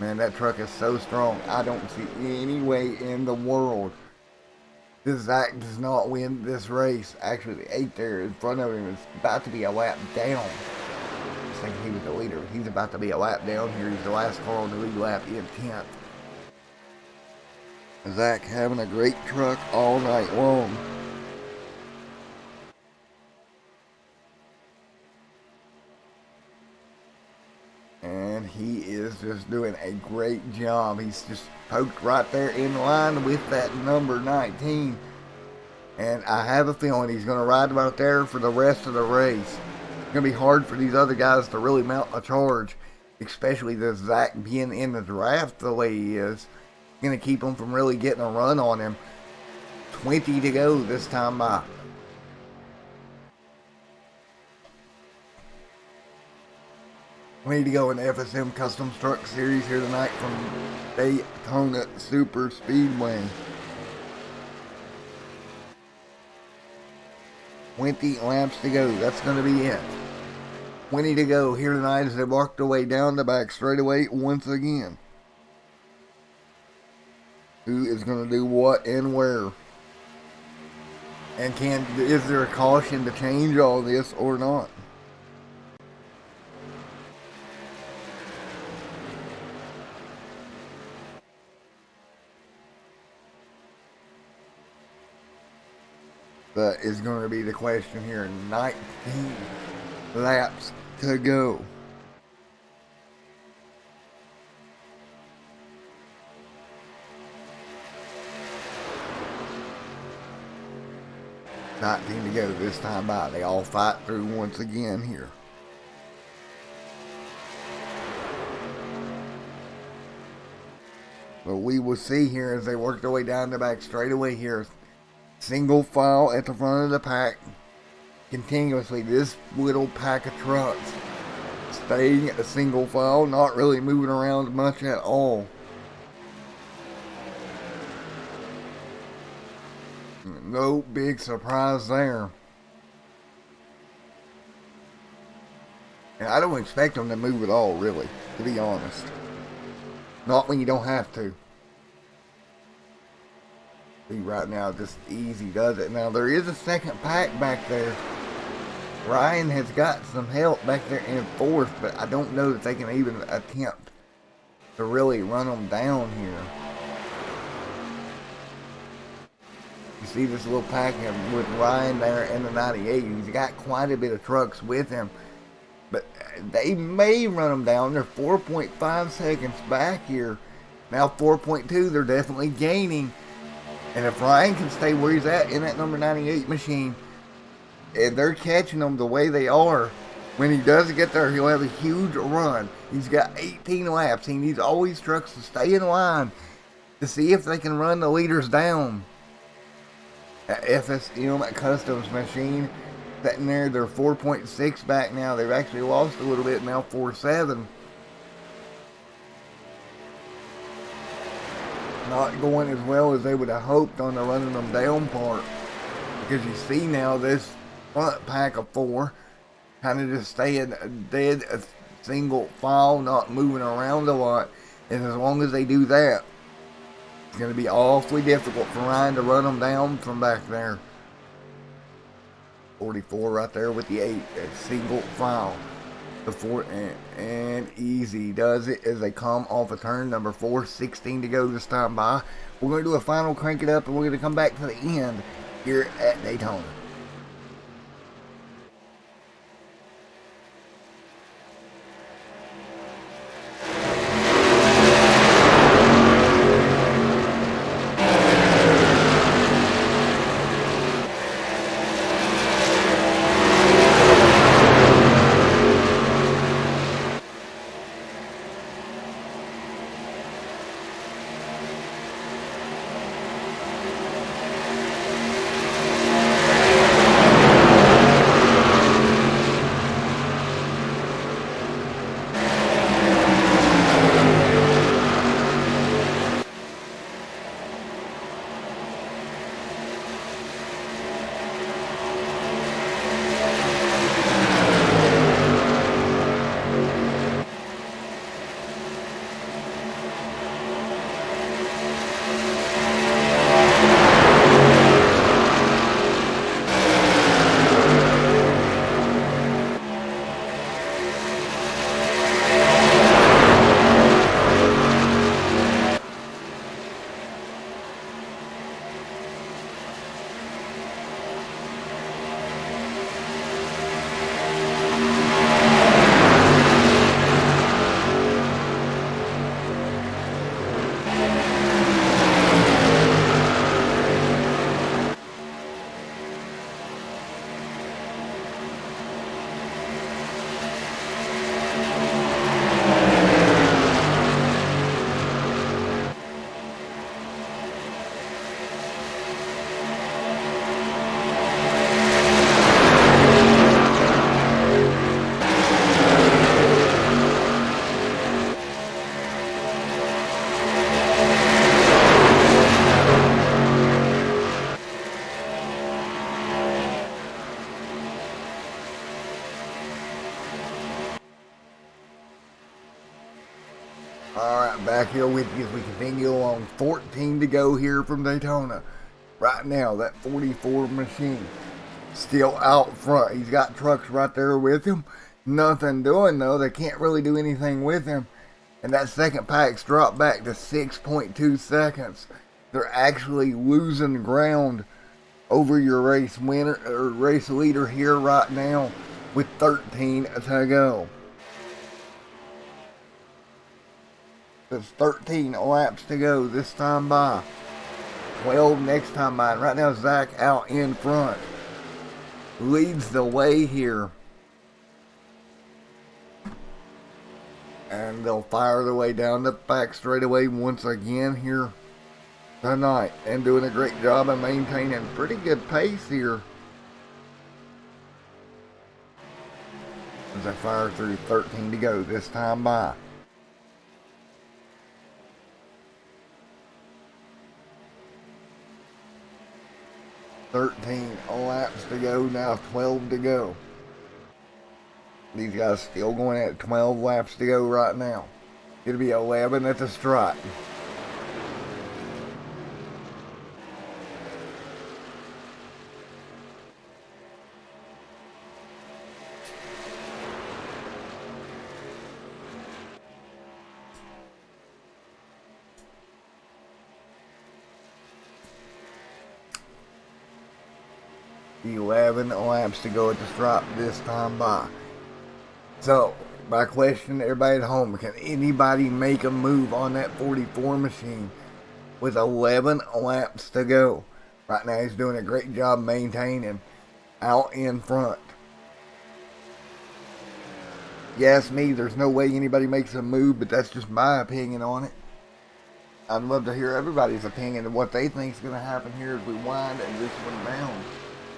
Man, that truck is so strong. I don't see any way in the world that Zach does not win this race. Actually, the 8 there in front of him is about to be a lap down. I was thinking he was the leader. He's about to be a lap down here. He's the last car on the lead lap in 10th. Zach having a great truck all night long. And he is just doing a great job. He's just poked right there in line with that number 19. And I have a feeling he's going to ride about there for the rest of the race. It's going to be hard for these other guys to really mount a charge, especially this Zach being in the draft the way he is. Going to keep him from really getting a run on him. 20 to go this time by. We need to go in the FSM Custom Truck Series here tonight from Daytona Super Speedway. 20 laps to go. That's going to be it. 20 to go here tonight as they walk their way down the back straightaway once again. Who is going to do what and where? And is there a caution to change all this or not? That is going to be the question here. 19 laps to go. To go this time by. They all fight through once again here. But we will see here as they work their way down the back straightaway here. Single file at the front of the pack. Continuously, this little pack of trucks staying a single file, not really moving around much at all. No big surprise there. And I don't expect them to move at all, really, to be honest. Not when you don't have to. See, right now, just easy does it. Now, there is a second pack back there. Ryan has got some help back there in fourth, but I don't know that they can even attempt to really run them down here. You see this little pack with Ryan there and the 98. He's got quite a bit of trucks with him. But they may run them down. They're 4.5 seconds back here. Now 4.2. They're definitely gaining. And if Ryan can stay where he's at in that number 98 machine, and they're catching them the way they are, when he does get there, he'll have a huge run. He's got 18 laps. He needs all these trucks to stay in line to see if they can run the leaders down. FSM Customs machine sitting there, they're 4.6 back now. They've actually lost a little bit now, 4.7. Not going as well as they would have hoped on the running them down part, because you see now this front pack of 4 kind of just staying dead, a single file, not moving around a lot. And as long as they do that, it's going to be awfully difficult for Ryan to run them down from back there. 44 right there with the 8, a single file. The 4 and easy does it as they come off a turn number 4. 16 to go this time by. We're going to do a final crank it up, and we're going to come back to the end here at Daytona. back here with you as we continue along. 14 to go here from Daytona. Right now, that 44 machine still out front. He's got trucks right there with him. Nothing doing though. They can't really do anything with him. And that second pack's dropped back to 6.2 seconds. They're actually losing ground over your race winner or race leader here right now with 13 to go. There's 13 laps to go this time by. 12 next time by. And right now Zach out in front leads the way here. And they'll fire their way down the back straightaway once again here tonight. And doing a great job of maintaining pretty good pace here. As they fire through 13 to go this time by. $13 laps to go now, 12 to go. These guys still going at 12 laps to go right now. It'll be 11 at the stripe. $11 laps to go at the stripe this time by. So, my question to everybody at home, can anybody make a move on that 44 machine with 11 laps to go? Right now he's doing a great job maintaining out in front. You ask me, there's no way anybody makes a move, but that's just my opinion on it. I'd love to hear everybody's opinion of what they think is going to happen here as we wind this one down.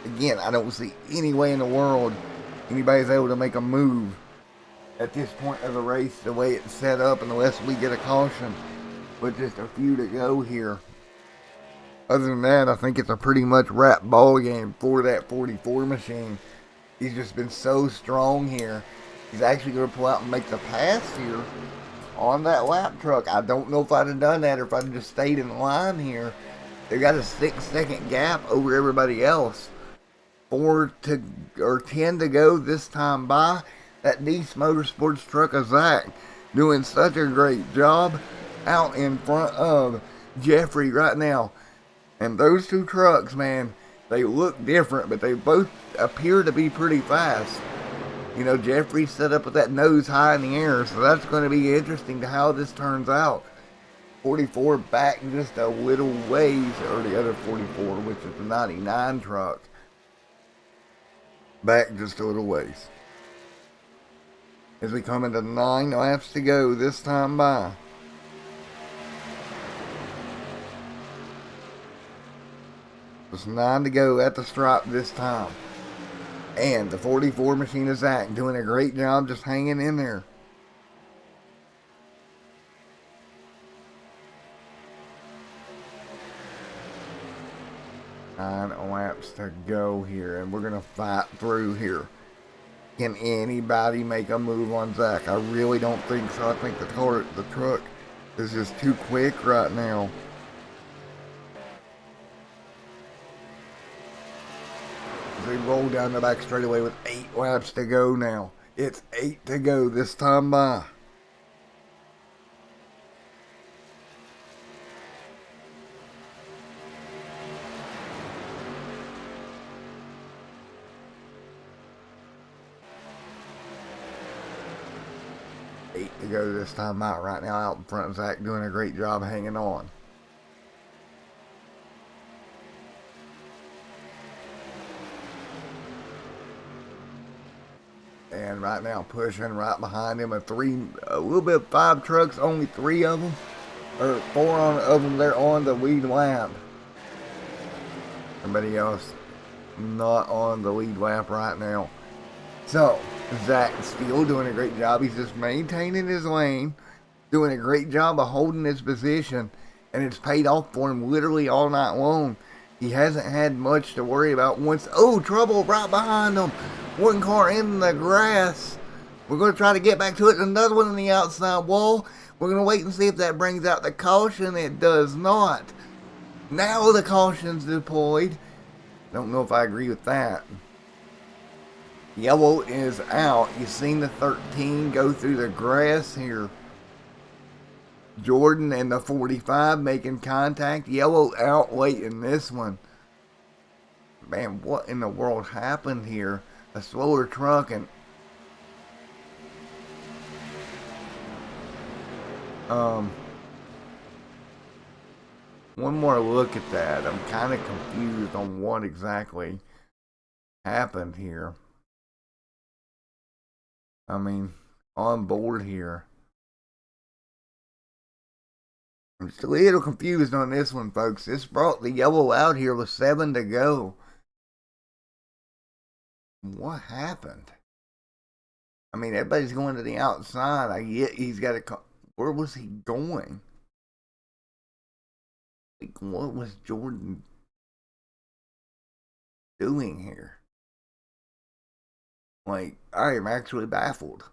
Again, I don't see any way in the world anybody's able to make a move at this point of the race the way it's set up unless we get a caution with just a few to go here. Other than that, I think it's a pretty much wrap ball game for that 44 machine. He's just been so strong here. He's actually going to pull out and make the pass here on that lap truck. I don't know if I'd have done that or if I'd have just stayed in line here. They got a 6-second gap over everybody else. 10 to go this time by. That Nice Motorsports truck of Zach doing such a great job out in front of Jeffrey right now. And those two trucks, man, they look different, but they both appear to be pretty fast. You know, Jeffrey set up with that nose high in the air, so that's going to be interesting to how this turns out. 44 back just a little ways, or the other 44, which is the 99 truck. Back just a little ways. As we come into 9 laps to go this time by. There's 9 to go at the stripe this time. And the 44 machine is Zach doing a great job just hanging in there. Nine laps to go here, and we're going to fight through here. Can anybody make a move on Zach? I really don't think so. I think the truck is just too quick right now. As we roll down the back straightaway with 8 laps to go now. It's 8 to go this time by. To go this time out. Right now out in front, Zach doing a great job hanging on. And right now pushing right behind him a little bit of 5 trucks, only 3 of them, or 4 of them, they're on the lead lap. Everybody else not on the lead lap right now. So, Zach's still doing a great job. He's just maintaining his lane, doing a great job of holding his position, and it's paid off for him literally all night long. He hasn't had much to worry about once. Oh, trouble right behind him. One car in the grass. We're going to try to get back to it. Another one on the outside wall. We're going to wait and see if that brings out the caution. It does not. Now the caution's deployed. Don't know if I agree with that. Yellow is out. You've seen the 13 go through the grass here. Jordan and the 45 making contact. Yellow out late in this one. Man, what in the world happened here? A slower truck and one more look at that. I'm kind of confused on what exactly happened here. I mean, on board here. I'm just a little confused on this one, folks. This brought the yellow out here with 7 to go. What happened? I mean, everybody's going to the outside. I get he's got a. Where was he going? Like, what was Jordan doing here? Like, I am actually baffled.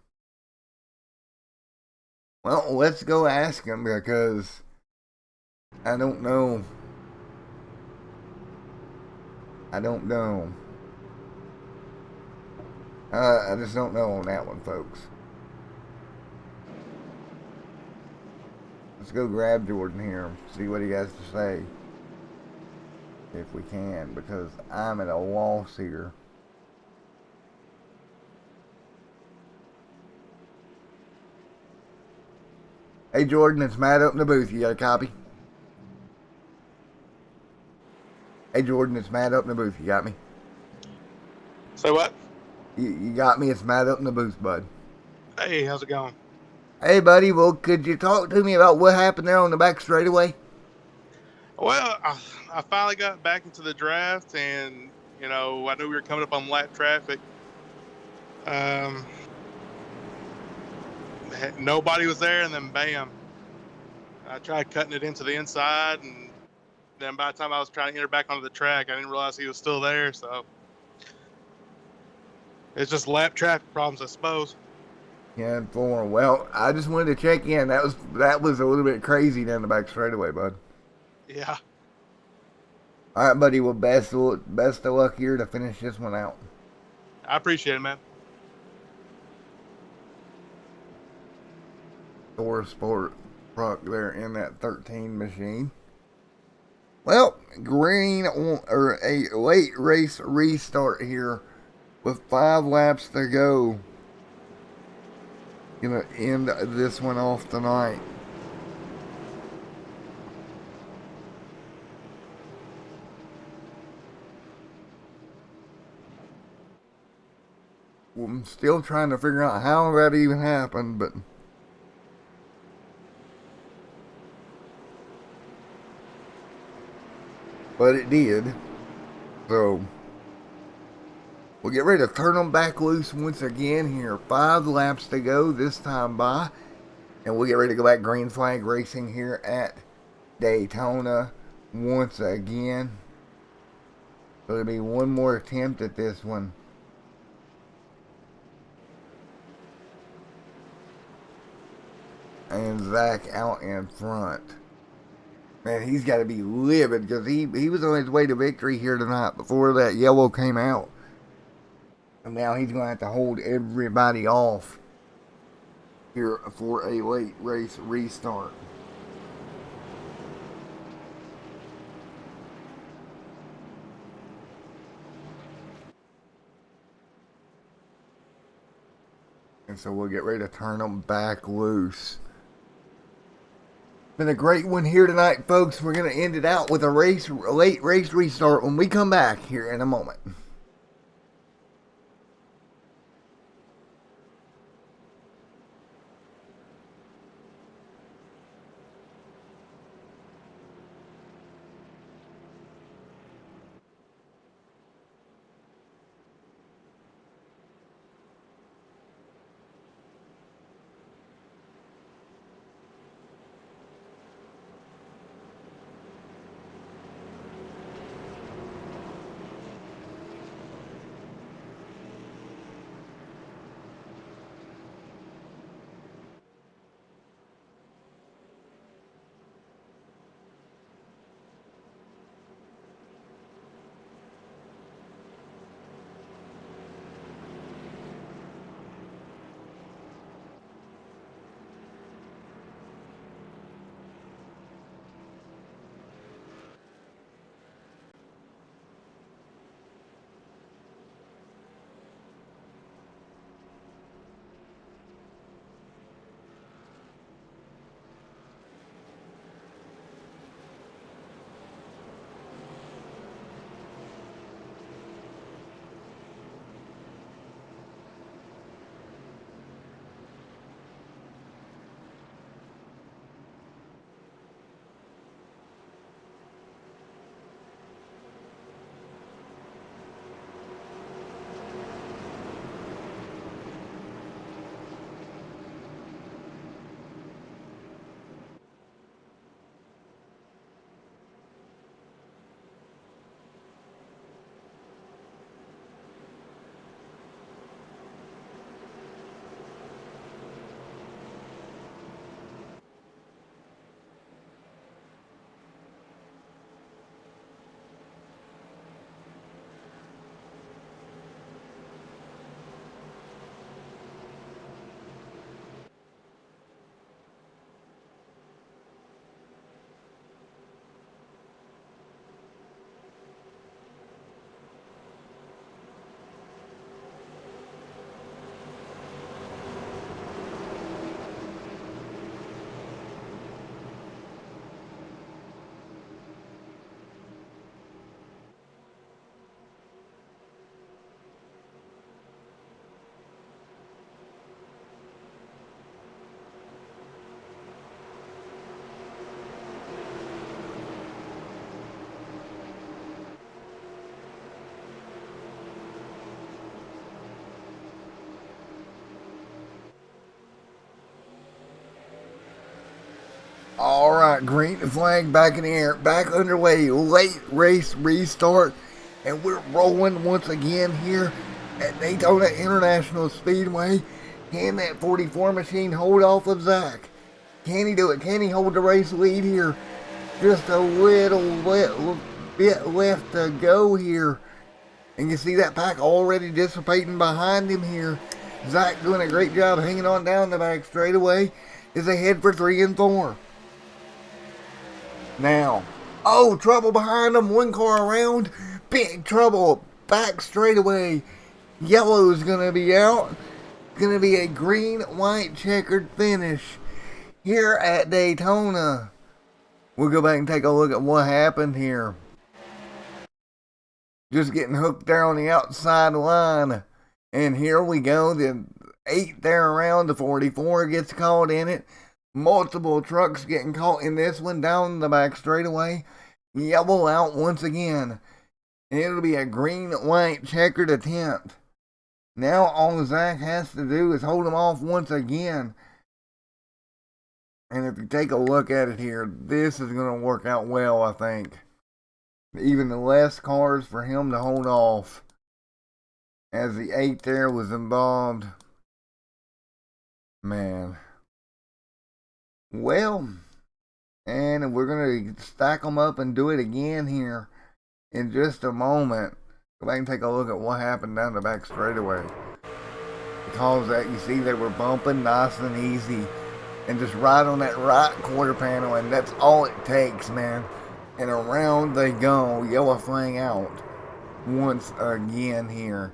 Well, let's go ask him because I don't know. I don't know. I just don't know on that one, folks. Let's go grab Jordan here and see what he has to say. If we can, because I'm at a loss here. Hey Jordan, it's Matt up in the booth. You got a copy? Hey Jordan, it's Matt up in the booth. You got me? Say what? You got me? It's Matt up in the booth, bud. Hey, how's it going? Hey buddy, well could you talk to me about what happened there on the back straightaway? Well, I finally got back into the draft, and I knew we were coming up on lap traffic. Nobody was there, and then bam, I tried cutting it into the inside, and then by the time I was trying to enter back onto the track, I didn't realize he was still there. So it's just lap traffic problems, I suppose. Yeah, well, I just wanted to check in. That was a little bit crazy down the back straightaway, bud. Yeah. All right, buddy. Well, best of luck here to finish this one out. I appreciate it, man. Thor Sport truck there in that 13 machine. Well, green or a late race restart here with 5 laps to go. Gonna end this one off tonight. I'm still trying to figure out how that even happened, but it did. So we'll get ready to turn them back loose once again here. 5 laps to go this time by. And we'll get ready to go back green flag racing here at Daytona once again. So there'll be one more attempt at this one. And Zach out in front. Man, he's got to be livid because he was on his way to victory here tonight before that yellow came out. And now he's going to have to hold everybody off here for a late race restart. And so we'll get ready to turn them back loose. Been a great one here tonight, folks. We're going to end it out with a late race restart when we come back here in a moment. Alright, green flag back in the air, back underway, late race restart, and we're rolling once again here at Daytona International Speedway. Can that 44 machine hold off of Zach? Can he do it? Can he hold the race lead here? Just a little bit left to go here. And you see that pack already dissipating behind him here. Zach doing a great job hanging on down the back straightaway as they head for 3 and 4. Now, oh, trouble behind them. One car around. Big trouble. Back straightaway. Yellow's going to be out. It's going to be a green, white, checkered finish here at Daytona. We'll go back and take a look at what happened here. Just getting hooked there on the outside line. And here we go. The 8 there around. The 44 gets caught in it. Multiple trucks getting caught in this one down the back straightaway. Yellow out once again. And it'll be a green, white, checkered attempt. Now all Zach has to do is hold them off once again. And if you take a look at it here, this is going to work out well, I think. Even the less cars for him to hold off. As the 8 there was involved. Man. Well, and we're going to stack them up and do it again here in just a moment. Go back and take a look at what happened down the back straightaway. Because that, you see they were bumping nice and easy. And just right on that right quarter panel, and that's all it takes, man. And around they go, yellow flag out once again here.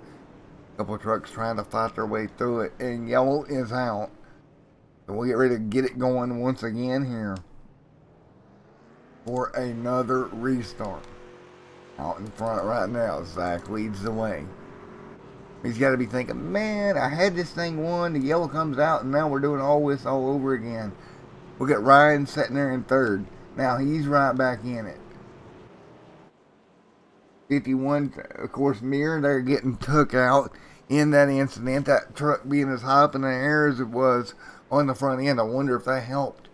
A couple of trucks trying to fight their way through it, and yellow is out. So we'll get ready to get it going once again here for another restart. Out in front right now, Zach leads the way. He's got to be thinking, man, I had this thing won, the yellow comes out, and now we're doing all this all over again. We'll get Ryan sitting there in third. Now he's right back in it. 51, of course, Mir, they're getting took out in that incident. That truck being as high up in the air as it was on the front end. I wonder if that helped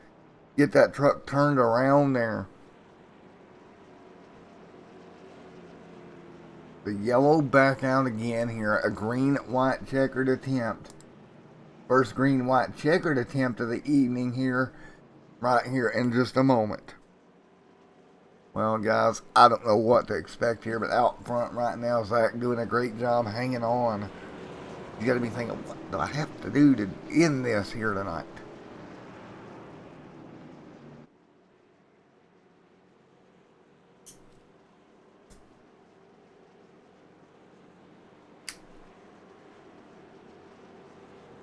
get that truck turned around there. The yellow back out again here. A green, white, checkered attempt. First green, white, checkered attempt of the evening here. Right here in just a moment. Well, guys, I don't know what to expect here, but out front right now, Zach doing a great job hanging on. You got to be thinking, what do I have to do to end this here tonight?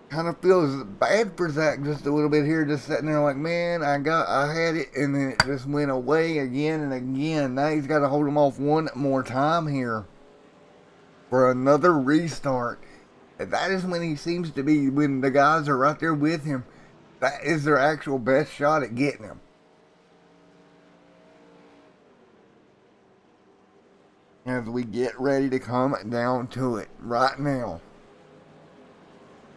Kind of feels bad for Zach just a little bit here, just sitting there like, man, I had it, and then it just went away again and again. Now he's got to hold him off one more time here for another restart. And that is when he seems to be, when the guys are right there with him, that is their actual best shot at getting him. As we get ready to come down to it right now.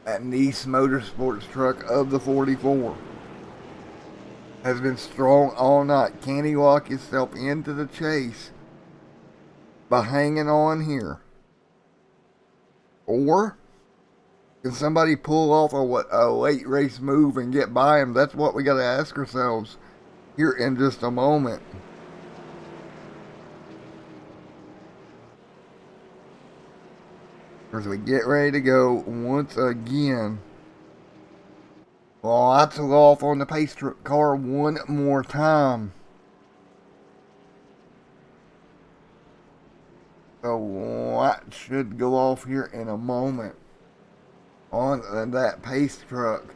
That Nice Motorsports truck of the 44 has been strong all night. Can he lock himself into the chase by hanging on here? Or can somebody pull off a late race move and get by him? That's what we got to ask ourselves here in just a moment. As we get ready to go once again. Well, I took off on the pace car one more time. So light should go off here in a moment on that pace truck.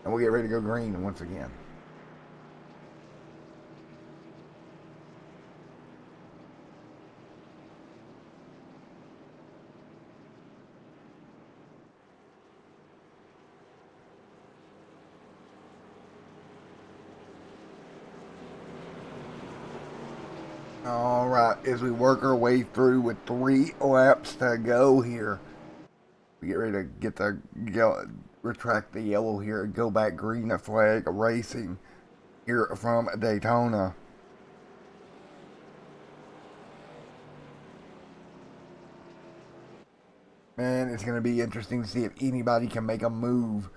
And we'll get ready to go green once again. Alright, as we work our way through with 3 laps to go here. We get ready to get the retract the yellow here and go back green, a flag racing here from Daytona. Man, it's going to be interesting to see if anybody can make a move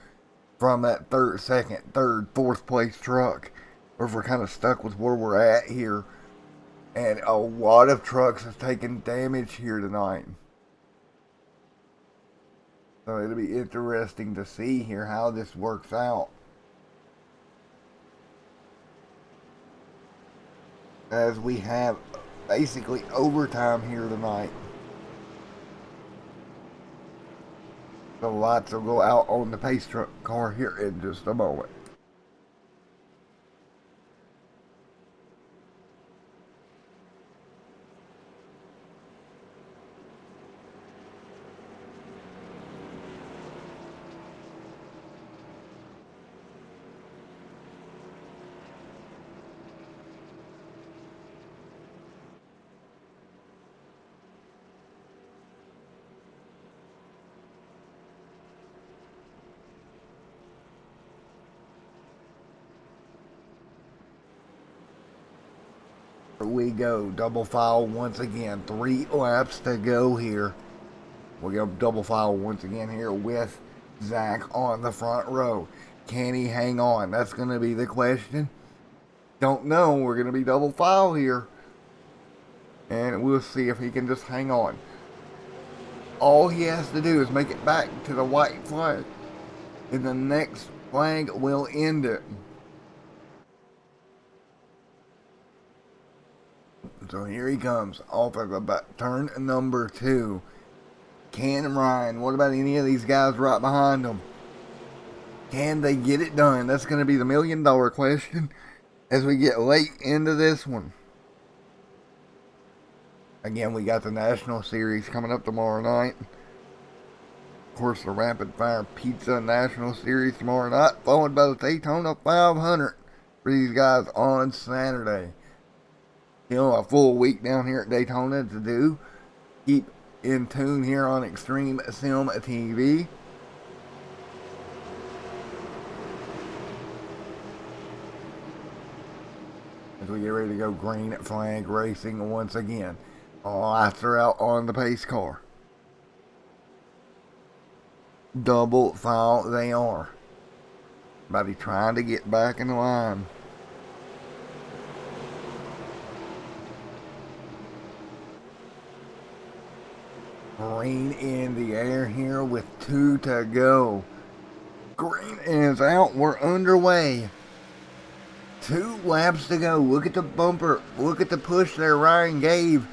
from that second, third, fourth place truck, or if we're kind of stuck with where we're at here. And a lot of trucks have taken damage here tonight. So it'll be interesting to see here how this works out. As we have basically overtime here tonight. The lights will go out on the pace truck car here in just a moment. Here we go, double file once again. 3 laps to go here. We're going to double file once again here with Zach on the front row. Can he hang on? That's going to be the question. Don't know. We're going to be double file here. And we'll see if he can just hang on. All he has to do is make it back to the white flag. And the next flag will end it. So here he comes off of turn number 2. Can Ryan, what about any of these guys right behind him? Can they get it done? That's going to be the $1 million question as we get late into this one. Again, we got the National Series coming up tomorrow night. Of course, the Rapid Fire Pizza National Series tomorrow night, followed by the Daytona 500 for these guys on Saturday. You know, a full week down here at Daytona to do. Keep in tune here on Extreme Sim TV. As we get ready to go green flag racing once again. All lights are out on the pace car. Double file they are. Everybody trying to get back in the line. Green in the air here with 2 to go. Green is out. We're underway. 2 laps to go. Look at the bumper. Look at the push there Ryan gave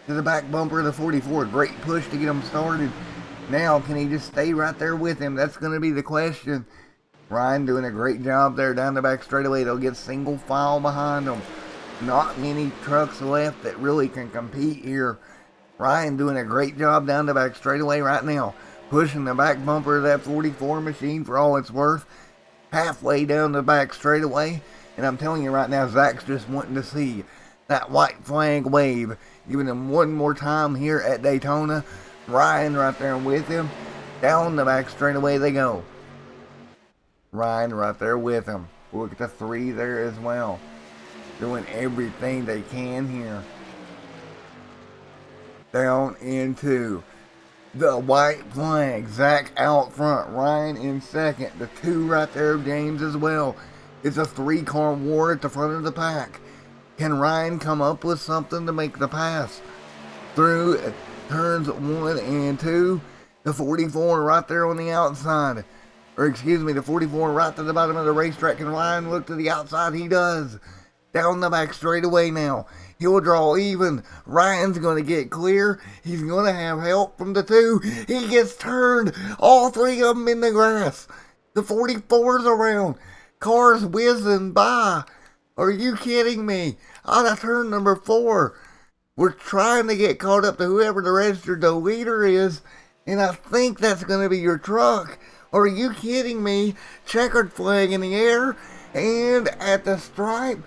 to the back bumper of the 44. Great push to get him started. Now, can he just stay right there with him? That's going to be the question. Ryan doing a great job there down the back straightaway. They'll get single file behind them. Not many trucks left that really can compete here. Ryan doing a great job down the back straightaway right now. Pushing the back bumper of that 44 machine for all it's worth. Halfway down the back straightaway. And I'm telling you right now, Zach's just wanting to see that white flag wave. Giving him one more time here at Daytona. Ryan right there with him. Down the back straightaway they go. Ryan right there with him. Look at the 3 there as well. Doing everything they can here. Down into the white flag. Zach out front. Ryan in second. The 2 right there of James as well. It's a 3-car war at the front of the pack. Can Ryan come up with something to make the pass through turns 1 and 2? The 44 right there on the outside. Or excuse me, the 44 right to the bottom of the racetrack. Can Ryan look to the outside? He does. Down the back straightaway now. He'll draw even. Ryan's going to get clear. He's going to have help from the 2. He gets turned. All 3 of them in the grass. The 44's around. Cars whizzing by. Are you kidding me? Out of turn number 4. We're trying to get caught up to whoever the registered leader is. And I think that's going to be your truck. Are you kidding me? Checkered flag in the air. And at the stripe.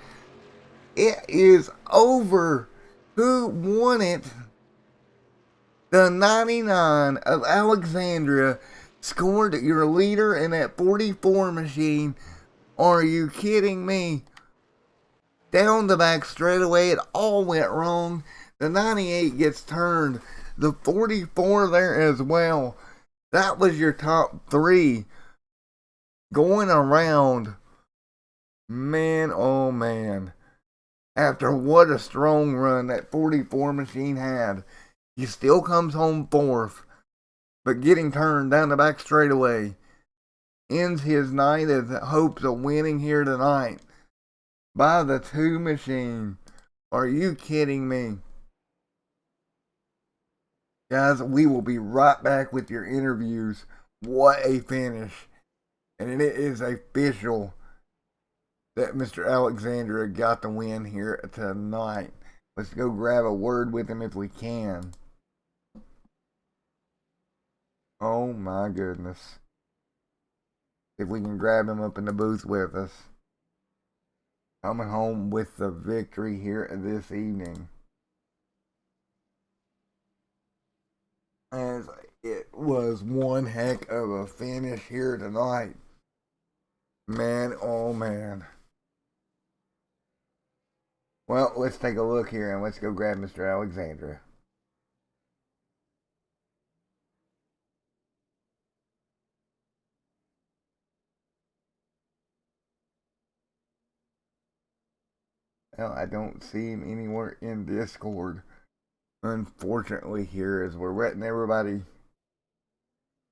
It is over. Who won it? The 99 of Alexandria scored your leader in that 44 machine. Are you kidding me? Down the back straightaway, it all went wrong. The 98 gets turned. The 44 there as well. That was your top three. Going around, man, oh man. After what a strong run that 44 machine had, he still comes home fourth, but getting turned down the back straightaway ends his night as hopes of winning here tonight by the 2 machine. Are you kidding me? Guys, we will be right back with your interviews. What a finish. And it is official that Mr. Alexandra got the win here tonight. Let's go grab a word with him if we can. Oh my goodness. If we can grab him up in the booth with us. Coming home with the victory here this evening. As it was one heck of a finish here tonight. Man, oh man. Well, let's take a look here and let's go grab Mr. Alexandra. Well, I don't see him anywhere in Discord. Unfortunately, here as we're letting everybody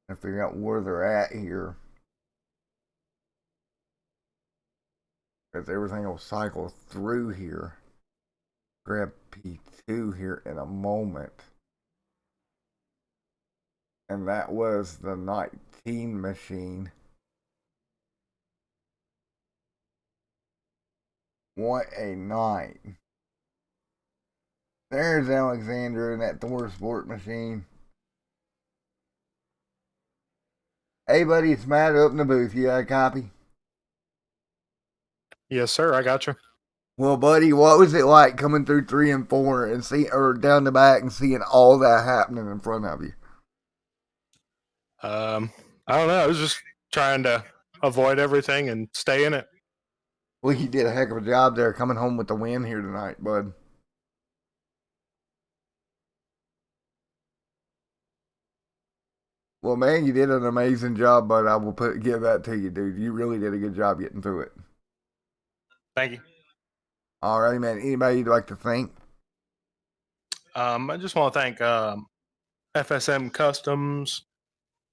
figure out where they're at here. Because everything will cycle through here. Grab P2 here in a moment. And that was the 19 machine. What a night. There's Alexander in that Thor Sport machine. Hey buddy, it's Matt up in the booth. You got a copy? Yes, sir. I got you. Well, buddy, what was it like coming through 3 and 4 and or down the back and seeing all that happening in front of you? I don't know. I was just trying to avoid everything and stay in it. Well, you did a heck of a job there coming home with the win here tonight, bud. Well, man, you did an amazing job, bud. I will give that to you, dude. You really did a good job getting through it. Thank you. All right, man. Anybody you'd like to thank? I just want to thank FSM Customs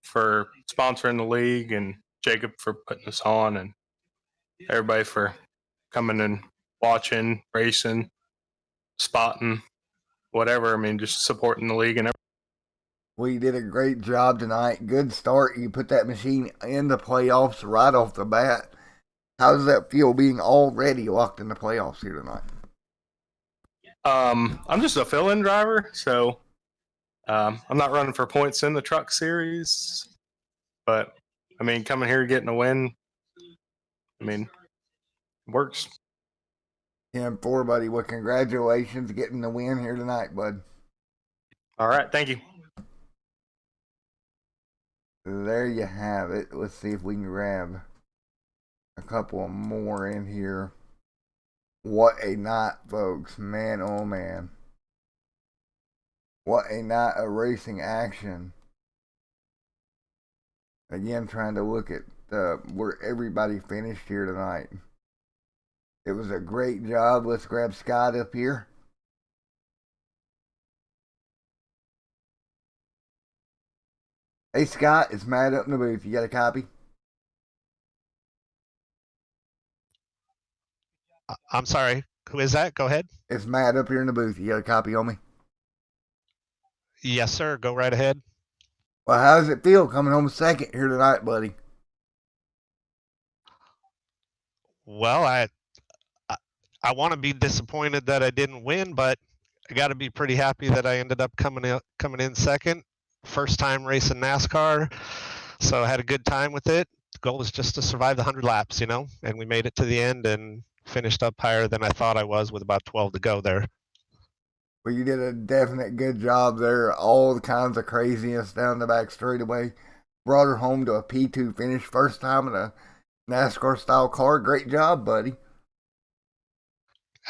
for sponsoring the league, and Jacob for putting us on, and everybody for coming and watching, racing, spotting, whatever. I mean, just supporting the league and everything. Well, you did a great job tonight. Good start. You put that machine in the playoffs right off the bat. How does that feel being already locked in the playoffs here tonight? I'm just a fill-in driver, so I'm not running for points in the truck series. But, I mean, coming here getting a win, I mean, works. 10-4, buddy. Well, congratulations getting the win here tonight, bud. All right, thank you. There you have it. Let's see if we can grab a couple more in here. What a night, folks. Man, oh man. What a night of racing action. Again, trying to look at where everybody finished here tonight. It was a great job. Let's grab Scott up here. Hey, Scott, it's Matt up in the booth. You got a copy? I'm sorry. Who is that? Go ahead. It's Matt up here in the booth. You got a copy on me? Yes, sir. Go right ahead. Well, how does it feel coming home second here tonight, buddy? Well, I want to be disappointed that I didn't win, but I got to be pretty happy that I ended up coming in second. First time racing NASCAR, so I had a good time with it. The goal was just to survive the 100 laps, and we made it to the end and finished up higher than I thought I was with about 12 to go there. Well, you did a definite good job there. All the kinds of craziness down the back straightaway. Brought her home to a P2 finish. First time in a NASCAR style car. Great job, buddy.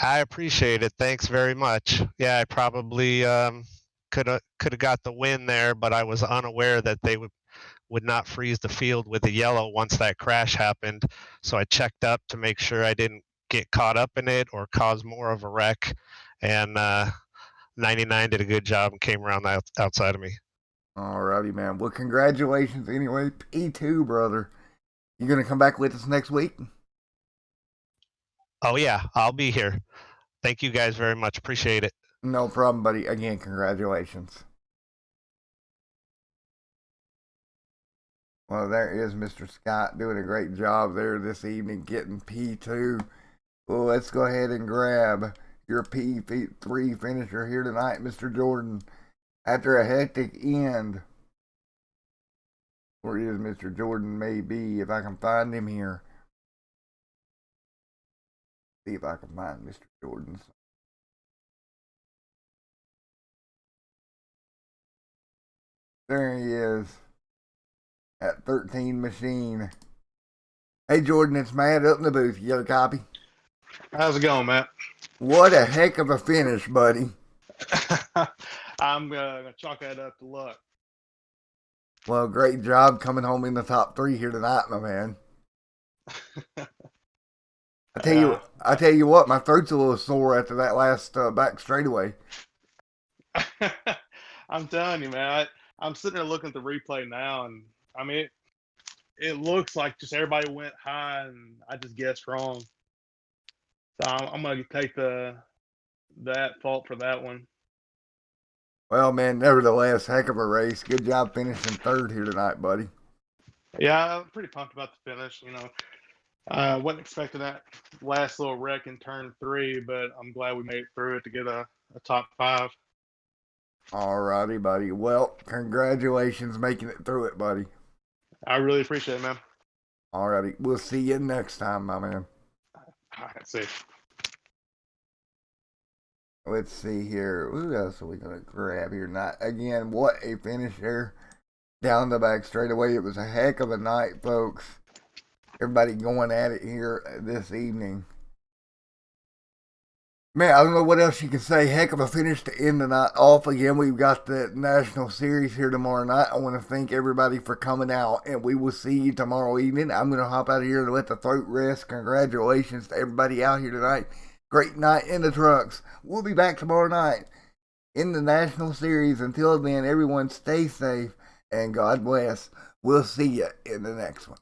I appreciate it. Thanks very much. Yeah, I probably could have got the win there, but I was unaware that they would not freeze the field with the yellow once that crash happened. So I checked up to make sure I didn't get caught up in it or cause more of a wreck. And 99 did a good job and came around the outside of me. Alrighty, man. Well, congratulations anyway. P2, brother. You going to come back with us next week? Oh, yeah, I'll be here. Thank you guys very much. Appreciate it. No problem, buddy. Again, congratulations. Well, there is Mr. Scott doing a great job there this evening getting P2. Well, let's go ahead and grab your P3 finisher here tonight, Mr. Jordan. After a hectic end, where is Mr. Jordan may be, if I can find him here. See if I can find Mr. Jordan. There he is. At 13 machine. Hey Jordan, it's Matt up in the booth. You got a copy? How's it going, Matt? What a heck of a finish, buddy. I'm gonna chalk that up to luck. Well, great job coming home in the top 3 here tonight, my man. I tell you what, my throat's a little sore after that last back straightaway. I'm telling you, man. I'm sitting there looking at the replay now, and I mean, it looks like just everybody went high, and I just guessed wrong. So I'm gonna take that fault for that one. Well, man, nevertheless, heck of a race. Good job finishing 3rd here tonight, buddy. Yeah, I'm pretty pumped about the finish. You know, I wasn't expecting that last little wreck in turn 3, but I'm glad we made it through it to get a top 5. Alrighty, buddy. Well, congratulations making it through it, buddy. I really appreciate it, man. Alrighty. We'll see you next time, my man. All right, see. Let's see here. Who else are we going to grab here tonight? Again, what a finish there. Down the back straightaway. It was a heck of a night, folks. Everybody going at it here this evening. Man, I don't know what else you can say. Heck of a finish to end the night off. Again, we've got the National Series here tomorrow night. I want to thank everybody for coming out, and we will see you tomorrow evening. I'm going to hop out of here and let the throat rest. Congratulations to everybody out here tonight. Great night in the trucks. We'll be back tomorrow night in the National Series. Until then, everyone stay safe and God bless. We'll see you in the next one.